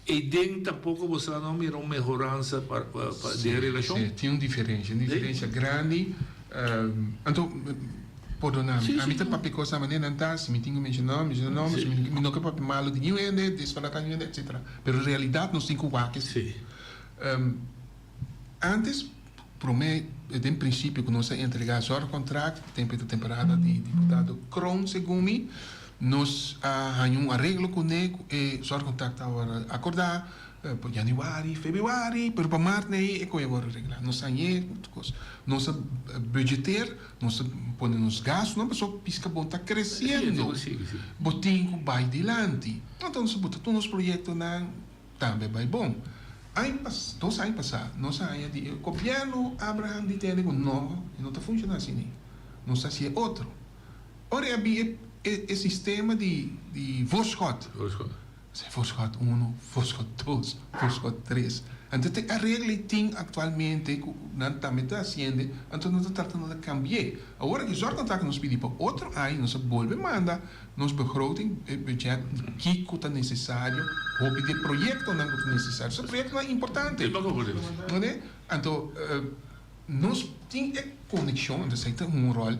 [SPEAKER 10] E denk tampouco você não mira uma melhorança para de relação?
[SPEAKER 12] Sim, tem uma diferença grande. Então, perdoname, a mim tá papi coisa maneira não tá, se me tinha mencionado, me não que papi malo de nenhum ende, disparata nenhum ende, etc. Pero a realidade nós temos que
[SPEAKER 10] Sim.
[SPEAKER 12] Antes, para mim, em princípio, que nós entregar o contrato, temporada de deputado Kron, segundo mim, nós temos um arreglo com ele, e o contrato estava acordado, por janeiro, fevereiro, pero para março, é que eu vou arreglar. Nós temos nós budgeter, nós ponemos gastos, não só pisca bom está crescendo, botinho vai adiante. Então, nós botamos nos projetos também vai bom. 2 anos passados, nós o governo Abraham de ter não está funcionando assim, nós fazia outro. Ora havia o sistema de voorschot. Voorschot 1, voorschot 2, voorschot 3. Então, a regra tem atualmente, não também está fazendo, então nós estamos tratando de cambiar. Agora que o contrato nos pede para outro ano, nós voltamos a mandar, nós begroting, budget, que é necessário, o de projeto não é necessário. Esse projeto não é importante. Então, nós temos conexão, então, tem um rol,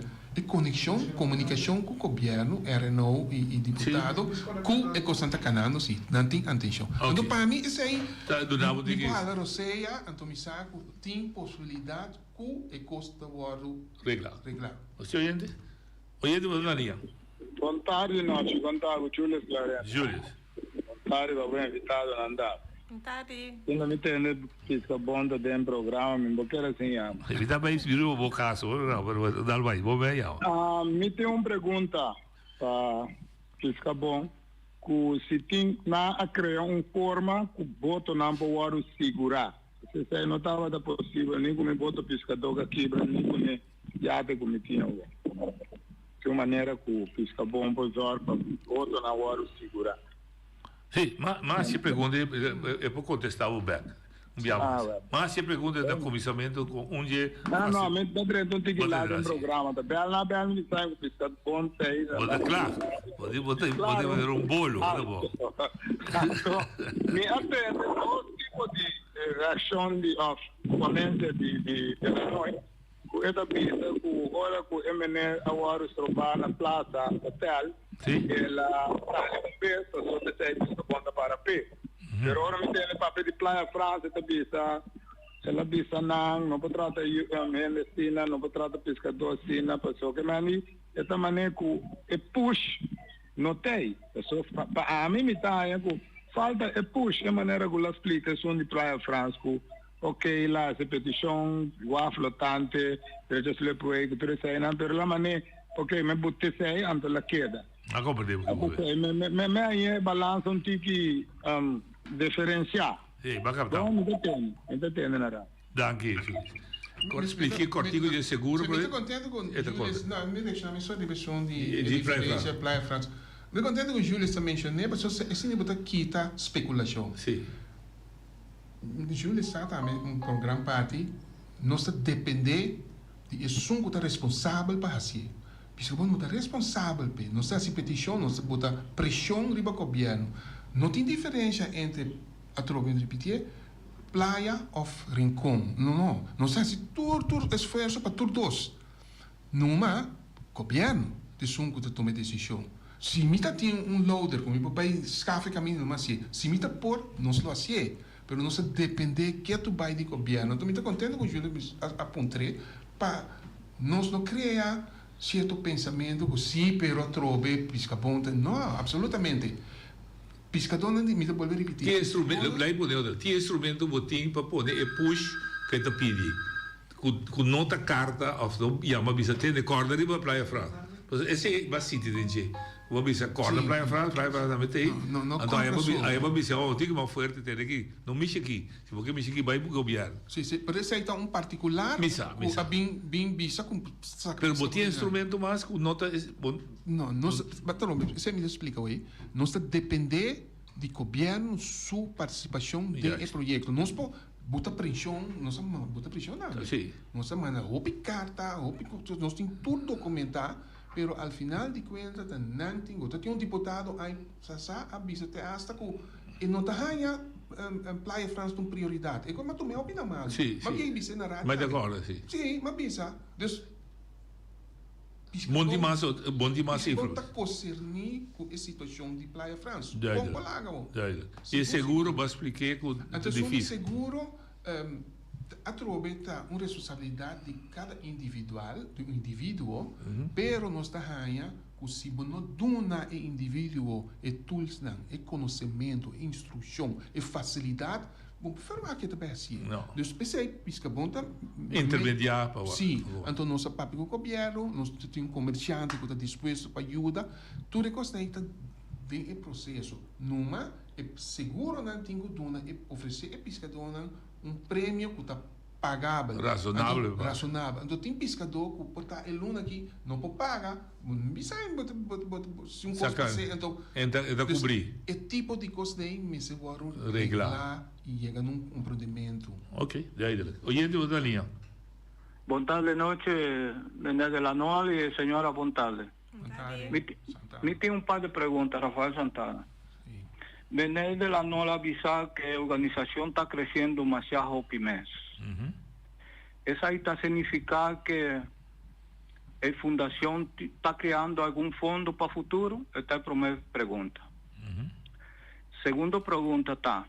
[SPEAKER 12] conexão, comunicação com o governo, RNO e deputado, com a Costa Canano, sim, não tem atenção. Então, para mim, isso aí, a Roseia, então, me saco, tem possibilidade com a Costa Guardo
[SPEAKER 10] reglar.
[SPEAKER 12] O
[SPEAKER 10] senhor oyente? Oyente, você na linha.
[SPEAKER 2] Boa tarde, Julius Laureano.
[SPEAKER 10] Julius.
[SPEAKER 2] Boa tarde, bem invitado a andar. Quando me tem pisca bonda dentro do programa, me boqueira assim,
[SPEAKER 10] Evita mais viru o caso, não, dá vai, vou ver
[SPEAKER 2] me tem uma pergunta para pisca bom, que se tem a criar uma forma que boto não pode segurar. Se você não estava possível, nem como boto piscador aqui, nem como já te cometia. De uma maneira que o pisca bom pode usar para boto não pode segurar.
[SPEAKER 10] Sim, mas se pergunta, eu vou contestar o Beck. Mas se pergunta da comissamento onde...
[SPEAKER 2] Não, mas não tem que ir lá no programa. Bela me sai com piscado bom, sei.
[SPEAKER 10] Claro, pode fazer um bolo, tá bom.
[SPEAKER 2] Me atende todo tipo de reação de componente de Illinois. Esta pista, agora que o MN agora está na plaza hotel, ela está em pé, só se tem que conta para pé. Mas agora me tem papel de Playa França, esta pista, ela pista não pode tratar Mestina, não pode tratar pescador Sina, pessoa que mani, esta maneira que é push, não tem. Para mim me está falta é push, é maneira que ela explica sobre de Playa França. Ok, la petición, gua flotante, pero yo se le puedo pero la mané, ok, me boté se ante la queda. Me hay balance un tiki diferenciar.
[SPEAKER 10] Sì, va capito.
[SPEAKER 2] Non mi detene nada.
[SPEAKER 10] Danke. Agora expliquei cortigo de seguro.
[SPEAKER 12] Você está contente com Julius? Não, me deixa, me só de versão de diferença Playa France. Me contente com o Julius também mencionou, mas esse nível de quita especulação.
[SPEAKER 10] Sim.
[SPEAKER 12] Julius está também programa parte, nós depender de assunto que está responsável para fazer. Porque quando está responsável, nós está se petição, nós bota pressão riba governo. Não tem diferença entre a troca de repetir Playa of Rincón. Não. Nós está se todo esforço para todos. Numa governo de assunto que toma decisão. Se me tem loader, como o papai escafe caminho, mas se me por, nós lo fazemos. Pero não se depender que tu vai de governo. Então, me estou contente com o Júlio apontei para nós não criar certo pensamento que sim, pero trove piscaponte. Não, absolutamente. Pescador não me volver repetir.
[SPEAKER 10] Tem instrumento, tem instrumento botinho para poder push que te pede. Com nota carta, ou chama bisa tem de corda riba Playa França. Esse é bastante de vou bisa corda Playa França também tem. Então aí vou bisa tem que mais forte ter aqui. Não mexe aqui. Se você mexe aqui vai para o governo.
[SPEAKER 12] Sim, por isso aí está um particular.
[SPEAKER 10] Missa.
[SPEAKER 12] Bem bisa com.
[SPEAKER 10] Pero botinho instrumento mais com nota.
[SPEAKER 12] Não, nós, você me explica aí. Nós depender de governo sua participação no projeto. Nós bota pressão, nós bota pressão nada.
[SPEAKER 10] Sim.
[SPEAKER 12] Nós manda carta, nós temos tudo documentado. Pero al final de cuentas, não tem. Tem deputado aí, avisa até hasta que e não tá ganha Playa France uma prioridade. E como tu me opina mal.
[SPEAKER 10] Sim,
[SPEAKER 12] mas
[SPEAKER 10] sim.
[SPEAKER 12] quem bisa na rádio?
[SPEAKER 10] Mas de acordo, sim.
[SPEAKER 12] Sim, mas bisa. Dus
[SPEAKER 10] Bom demais cifra.
[SPEAKER 12] Está concernir com a situação de Playa France.
[SPEAKER 10] Duidelijk.
[SPEAKER 12] Como paga?
[SPEAKER 10] Duidelijk. E seguro, vai explicar que é
[SPEAKER 12] Então,
[SPEAKER 10] difícil.
[SPEAKER 12] seguro, a trobeta uma responsabilidade de cada indivíduo, pero nós está ganha que se não dona o indivíduo e tools não, e conhecimento, e instrução, e facilidade, bom, ferma que também assim.
[SPEAKER 10] Não.
[SPEAKER 12] Dus pensei, pisca bom tá
[SPEAKER 10] Intermediar para
[SPEAKER 12] sim, então nós papi com o governo, nós temos comerciante que está disposto para ajudar, tudo é coisa que tem processo. Numa é seguro não tem que dona e oferecer e pescador prêmio que está pagável.
[SPEAKER 10] Razonável.
[SPEAKER 12] Razonável. Então tem pescador que pode estar eluna aqui não pode pagar, não bisa se um coisa ser então
[SPEAKER 10] cobrir.
[SPEAKER 12] É tipo de coisa daí me se vai
[SPEAKER 10] reglar
[SPEAKER 12] e chega num comprometimento.
[SPEAKER 10] Ok, duidelijk. Oyente outra linha.
[SPEAKER 13] Buon tarde noche, Bené de la Noal y señora, buon tarde. Me tengo un par de preguntas, Rafael Santana. Bené de la Noal avisa que la organización está creciendo demasiado pymes. ¿Esa está significa que la fundación está creando algún fondo para futuro? Esta es la primera pregunta. Segunda pregunta está,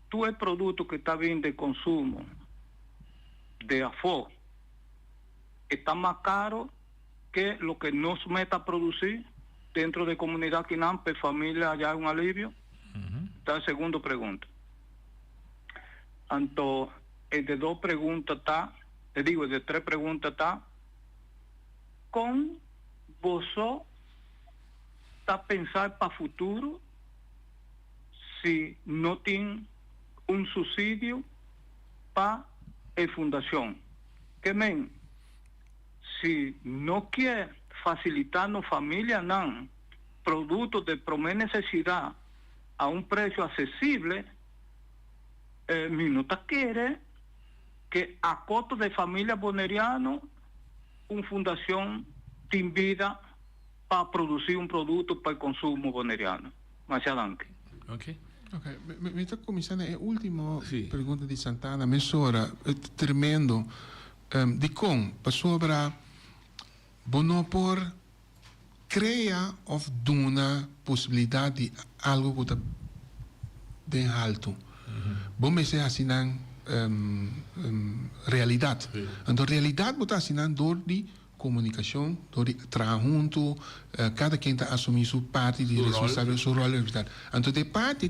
[SPEAKER 13] tú el producto que está bien de consumo de AFO está más caro que lo que nos meta a producir dentro de comunidad Quinampe, familia, allá hay un alivio. Esta es la segunda pregunta. Entonces, el de dos preguntas está, el de tres preguntas está, con vos está pensar para futuro si no tiene un subsidio para la fundación. Que men, si no quiere facilitarnos familia, no, productos de primera necesidad a un precio accesible, Minuta quiere que a costo de familia boneriano, una fundación te invita para producir un producto para el consumo boneriano. Más adelante.
[SPEAKER 10] Ok.
[SPEAKER 12] Ok, mi está cominciando la última pregunta de Santana, mesora, è tremendo. Di con, sobre, bono por crea of duna possibilità di algo che den alto. Bom me se asinan realidad. Então realidad bota asinan door die comunicação, door die junto, cada quem está assumir sua parte de responsabilidade, sua rol. Então de parte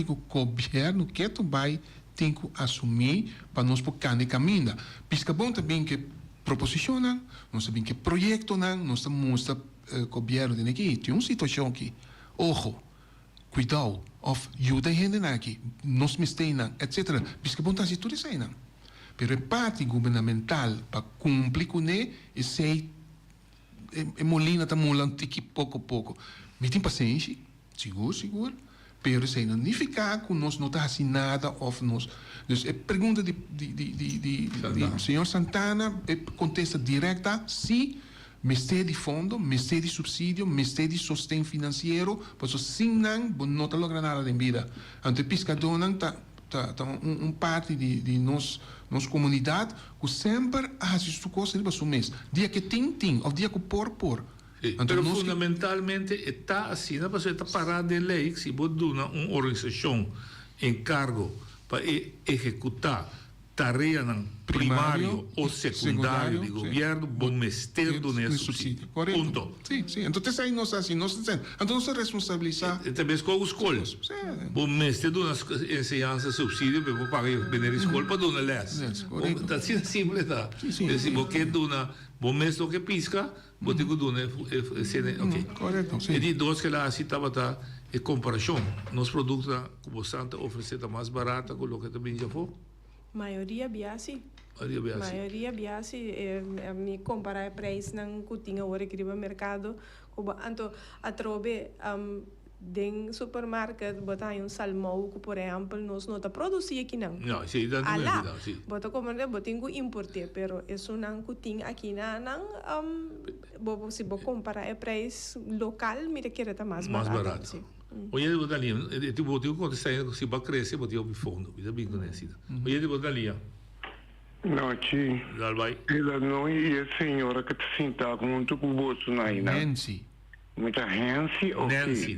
[SPEAKER 12] que o governo quer também tem que assumir para nós por cada caminho. Pisca bom também que proposiciona, nós também que projeto nós mostra governo de aqui. Tem uma situação aqui. Ojo, cuidado, of ajuda gente aqui, nós misteiam, etc. Pisca bom tá se tudo isso aí, não. Pero a parte governamental para cumprir com ele, sei, molina está molando pouco a pouco. Mas tem paciência, seguro. Pero isso não significa que nós não está assim nada, ou nós. Então, a pergunta de senhor Santana contesta direta, sim, mestre de fundo, mestre de subsídio, mestre de sostém financeiro, mas sim não está logrando nada em vida. Então, pescador não está parte de nossa comunidade que sempre faz coisa para o mês. Dia que tem, ou dia que por.
[SPEAKER 10] Pero fundamentalmente está assim, não pode estar parado de lei se você dá uma organização encargo para executar tarefa primário ou secundário do governo, bom mestre do subsídio. Ponto.
[SPEAKER 12] Sim. Então, aí nós assim, então nós responsabilizar.
[SPEAKER 10] Também com os escolas. Bom mestre do ensinança subsídio para pagar a escola para dar les. Está assim simples, tá? Se você dá bom mestre que pisca, você tem que dar ok.
[SPEAKER 12] Correto.
[SPEAKER 10] E de dois que lá estava tá é comparação. Nos produtos que você oferece mais barato que o que também já foi.
[SPEAKER 11] Maioria biasi. Maioria biasi. Me comparar preço não que tinha agora que no mercado. Então, a trobe den supermarket botar salmão que por exemplo nós não tá produzir aqui não.
[SPEAKER 10] Não, sim, dá não. Sim.
[SPEAKER 11] Botar como não botar que importar, pero isso não que tinha aqui não se bo comparar preço local, mira que era mais barato.
[SPEAKER 10] Oye, de botalia, tu botiu contestar se vai crescer, botiu o fundo, vida bem conhecida. Oye, de botalia.
[SPEAKER 14] Noite.
[SPEAKER 10] Lá vai.
[SPEAKER 14] Ela não é a senhora que te senta com um bolso na ina.
[SPEAKER 12] Nancy.
[SPEAKER 14] Muita Nancy ou Nancy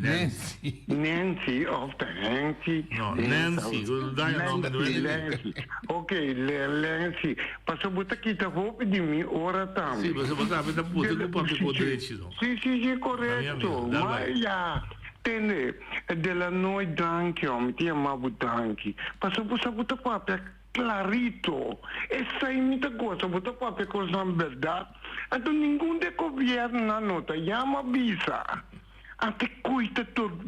[SPEAKER 14] of the Nancy.
[SPEAKER 10] No, Nancy. Dai o nome do
[SPEAKER 14] Nancy. Ok, Nancy. Passou botar aqui tá roupa de mim ora também.
[SPEAKER 10] Sim, você botar a puta com papel correto.
[SPEAKER 14] Sim, correto. Mas já tende dela noite danke, me tinha mabu danke. Passou botar papel clarito. Essa é muita coisa, botar papel com a verdade. Então nenhum de governo na nota chama visa. Até coita todo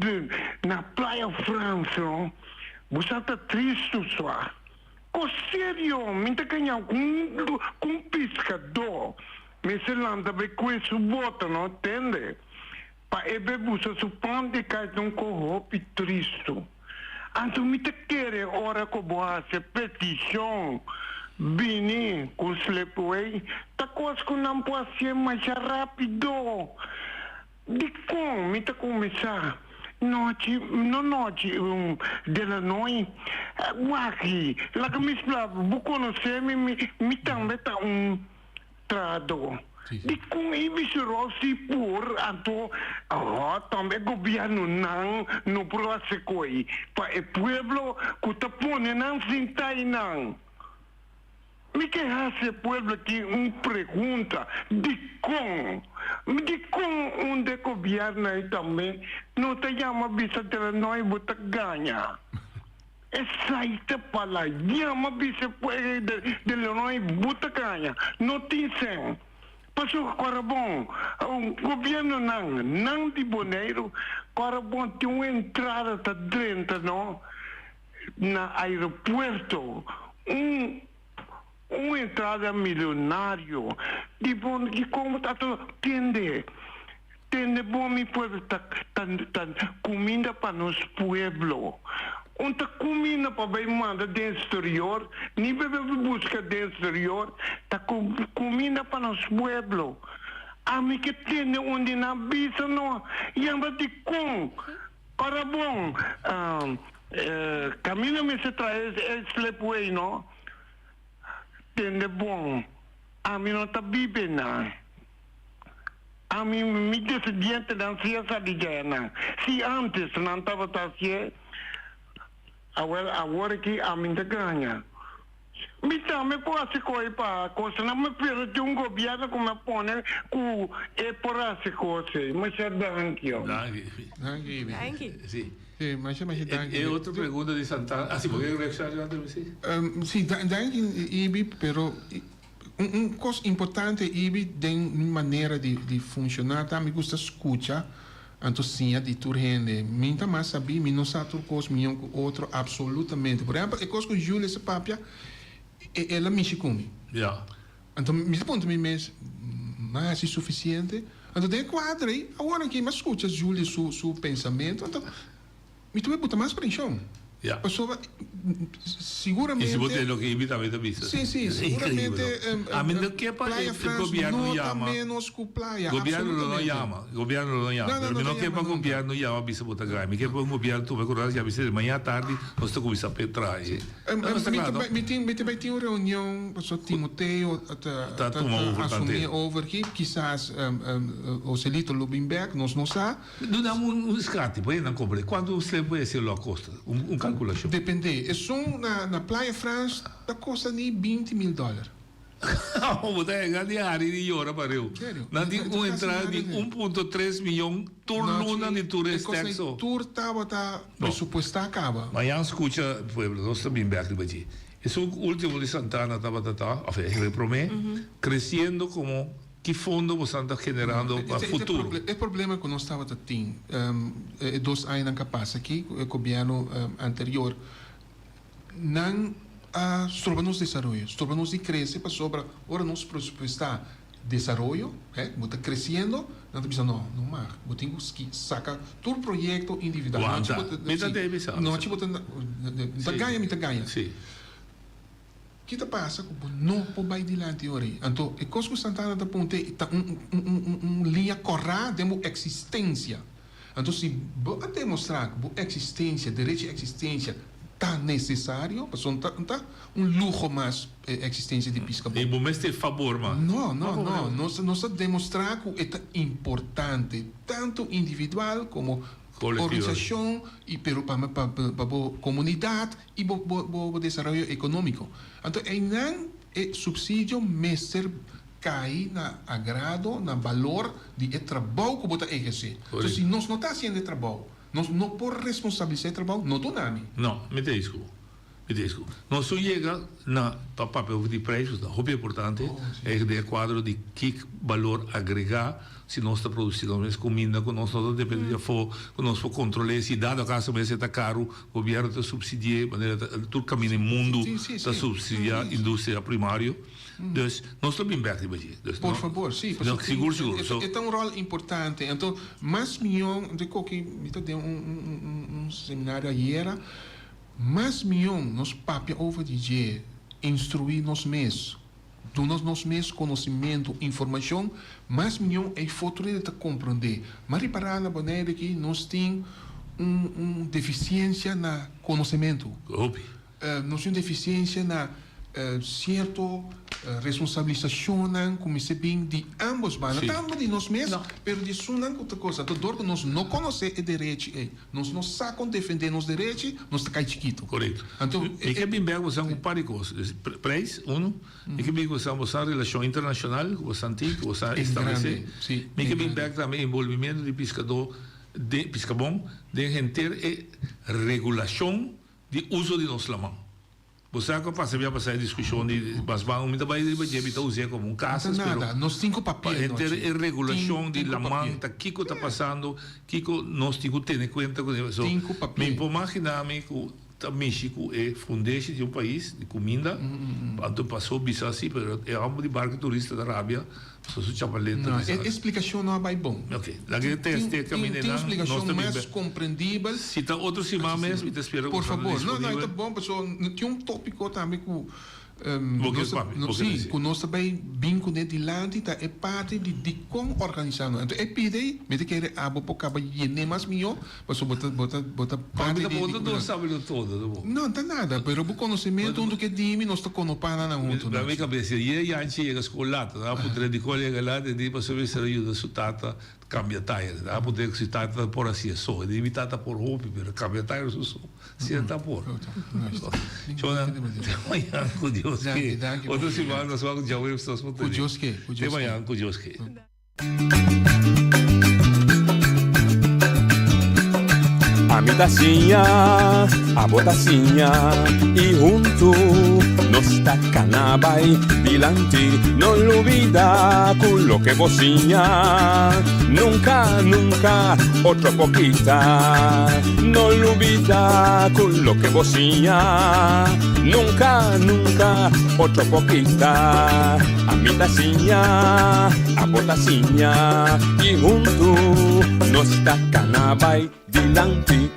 [SPEAKER 14] na Praia França, você está triste só. Com sério, me está ganhando com pescador. Mas se landa bem com esse bota, não entende? Para ebe você supõe que é um corrupto triste. Então me está querendo ora que boa se petição. Bini, com sleepway, tá quase que não pode ser mais rápido. De como me tá começar? Noite, dela noite, aqui, lá que me explica, vou conhecer, me também tá trado. De como ele se rossi por, então, também governo não pode coi, para o povo que tá pondo não sentai não. Me que hace pueblo aqui pergunta de como onde governo aí também não te chama visa de nós bota ganha. Essa aí te fala, chama visa de nós bota ganha. Não tem sem. Passou agora bom, o governo não de boneiro, agora bom tem uma entrada tá dentro, não? Na aeroporto, uma entrada milionário, de bom que como está tudo tende bom me pode tá comida para nos pueblo. Onde comida para bem manda do exterior, nem bebe busca do exterior, tá comida para nos pueblo. A mim que tem onde na bisa não, e anda de com, para bom, caminho me se traz sleepway, não? Tende bom, a mim não está bebendo. A mim me desdiante da ciência de gana. Se antes não estava assim, agora que a mim te ganha. Me também pode coisa para coisa, não me perde um governo como me põe com é por essa coisa, mas é danke.
[SPEAKER 12] Danke.
[SPEAKER 10] Sim.
[SPEAKER 12] Sì, ma c'è
[SPEAKER 10] e outra pergunta di Santana. Ah, sì, vuoi reagire anche sì?
[SPEAKER 12] Sì, danke Ibi, però un cosa importante Ibi den maniera di funzionare, mi gusta scucha, anto sia di turhende, minta ma sabi, mi non sa tur cos mi outro absolutamente. Por exemplo, e cosa con Giulia se papia e la mici come.
[SPEAKER 10] Ja.
[SPEAKER 12] Anto mi ponto mi mes mas é suficiente. Anto den quadri, agora que mas escucha Giulia su pensamento, anto mi tu butta mais pressão.
[SPEAKER 10] Yeah.
[SPEAKER 12] Pessoa, seguramente.
[SPEAKER 10] E se você não quer imitar a vista.
[SPEAKER 12] Sim, seguramente.
[SPEAKER 10] A mim não quer para o governo chama.
[SPEAKER 12] Menos que praia.
[SPEAKER 10] Governo não chama. Governo não chama. Mas não quer para o governo chama bisa botar ganho. Me quer para o governo tu vai correr já bisa de manhã tarde nós estamos começando a petrar.
[SPEAKER 12] Me tem uma reunião, pessoal Timoteo
[SPEAKER 10] tá
[SPEAKER 12] assumir over aqui, quizás o Celito Lubinberg nós não sabe.
[SPEAKER 10] Não dá escate, para não cobrar. Quando você vai ser lá costa? Calculação.
[SPEAKER 12] Depende. É só na Praia France, da costa nem $20 mil.
[SPEAKER 10] Vamos dar diário de hora para eu.
[SPEAKER 12] Sério?
[SPEAKER 10] Não tem uma entrada de 1,3 milhão turno de turistas.
[SPEAKER 12] O tour estava pressuposto acaba.
[SPEAKER 10] Mas já escuta, pueblo, nós também bem aqui. Esse último de Santana estava crescendo como que fundo você está generando para o futuro?
[SPEAKER 12] O problema que nós estávamos tendo, 2 anos que passa aqui, o governo anterior, não trouxe desenvolvimento, trouxe crescer para sobre, agora nós presupuestar desenvolvimento, está crescendo, não está não mais, eu tenho que sacar todo o projeto individual. Não, não ganha.
[SPEAKER 10] Sim.
[SPEAKER 12] O que passa? Não pode ir adiante hoje. Então, é coisa que Santana está apontando, está linha correta de existência. Então, se você demonstrar que a existência, direito à existência, está necessário, porque não está luxo mais a existência de pesca.
[SPEAKER 10] E o mês tem favor, mano.
[SPEAKER 12] Não. Nós demonstrar que é importante, tanto individual como organização, e para a comunidade e para o desenvolvimento econômico. Então, é subsídio mestre cai na agrado, na valor de trabalho que você exerce. Então, se nós não está fazendo trabalho, nós não podemos responsabilizar o trabalho, não do nome.
[SPEAKER 10] Não, me diz. Nós só chega na papel de preços, é importante, é de quadro de que valor agregar se nós está produzindo mais comida, que nós não depende de fogo, que nós podemos controlar se dado caso mais está caro, o governo está subsidiando, todo caminho no mundo está subsidiando a indústria primária. Então, nós estamos bem perto de
[SPEAKER 12] Por favor, sim.
[SPEAKER 10] Seguro.
[SPEAKER 12] É um rol importante. Então, mais milhão, de que deu seminário ayer, mais milhão nós papia over de instruir nós mesmos, dar nós mesmos conhecimento, informação, mais milhão é futuro de compreender. Mas reparar na maneira que nós temos deficiência na conhecimento. Nós temos deficiência na certo responsabilização como se bem de ambos bandas, tanto de nós mesmos, mas de sunan outra coisa. Então, que nós não conhecemos o direito, nós não sabemos defender os direitos, nós estamos chiquito.
[SPEAKER 10] Correto. Então, e que bem você um par de coisas. Preço, e que bem você a relação internacional, você antigo, você estabelecer. E que bem também envolvimento de pescador, de pescabom, de ter regulação de uso de nossa mão. Você que passa a passar a discussão de basbão, muita vez ele usa como caso,
[SPEAKER 12] nada, nós temos papel.
[SPEAKER 10] Entre a regulação de la manta, o que está passando, que nós temos que ter em conta com isso. Me imaginamos que México é fundante de um país de comida, quando passou bisa assim, mas é algo de barco turista da Arábia, só se chapaleta.
[SPEAKER 12] A explicação não é bom.
[SPEAKER 10] Ok, lá que teste caminhando,
[SPEAKER 12] tem explicação mais compreendível.
[SPEAKER 10] Se está outro cima mesmo, e te espero.
[SPEAKER 12] Por favor, não, está bom, pessoal. Tem um tópico também que que nós também vinculamos de lá, é parte de como organizar. Então, é pedir, me quer abo por cabo e nem mais melhor, mas bota parte de.
[SPEAKER 10] Não sabe todo.
[SPEAKER 12] Não, tá nada, mas o conhecimento do que dime nós está conopando na junto.
[SPEAKER 10] Na minha cabeça, e a gente chega a escolar, dá para poder de colega lá, de para saber se ajuda sua tata cambia tire, dá para poder se tata por assim só, de evitar por roupa, mas cambia tire só, se está por. Amanhã com Deus que, outra semana nós vamos já ver se
[SPEAKER 12] com Deus que,
[SPEAKER 10] amanhã com Deus que.
[SPEAKER 9] A mitacinha, a botacinha e junto nos tacanabay dilante, no olvida con lo que vocinha, nunca otro poquita, no olvida con lo que vocinha, nunca otro poquita, a mitacinha, a botacinha y junto nos tacanabay dilante.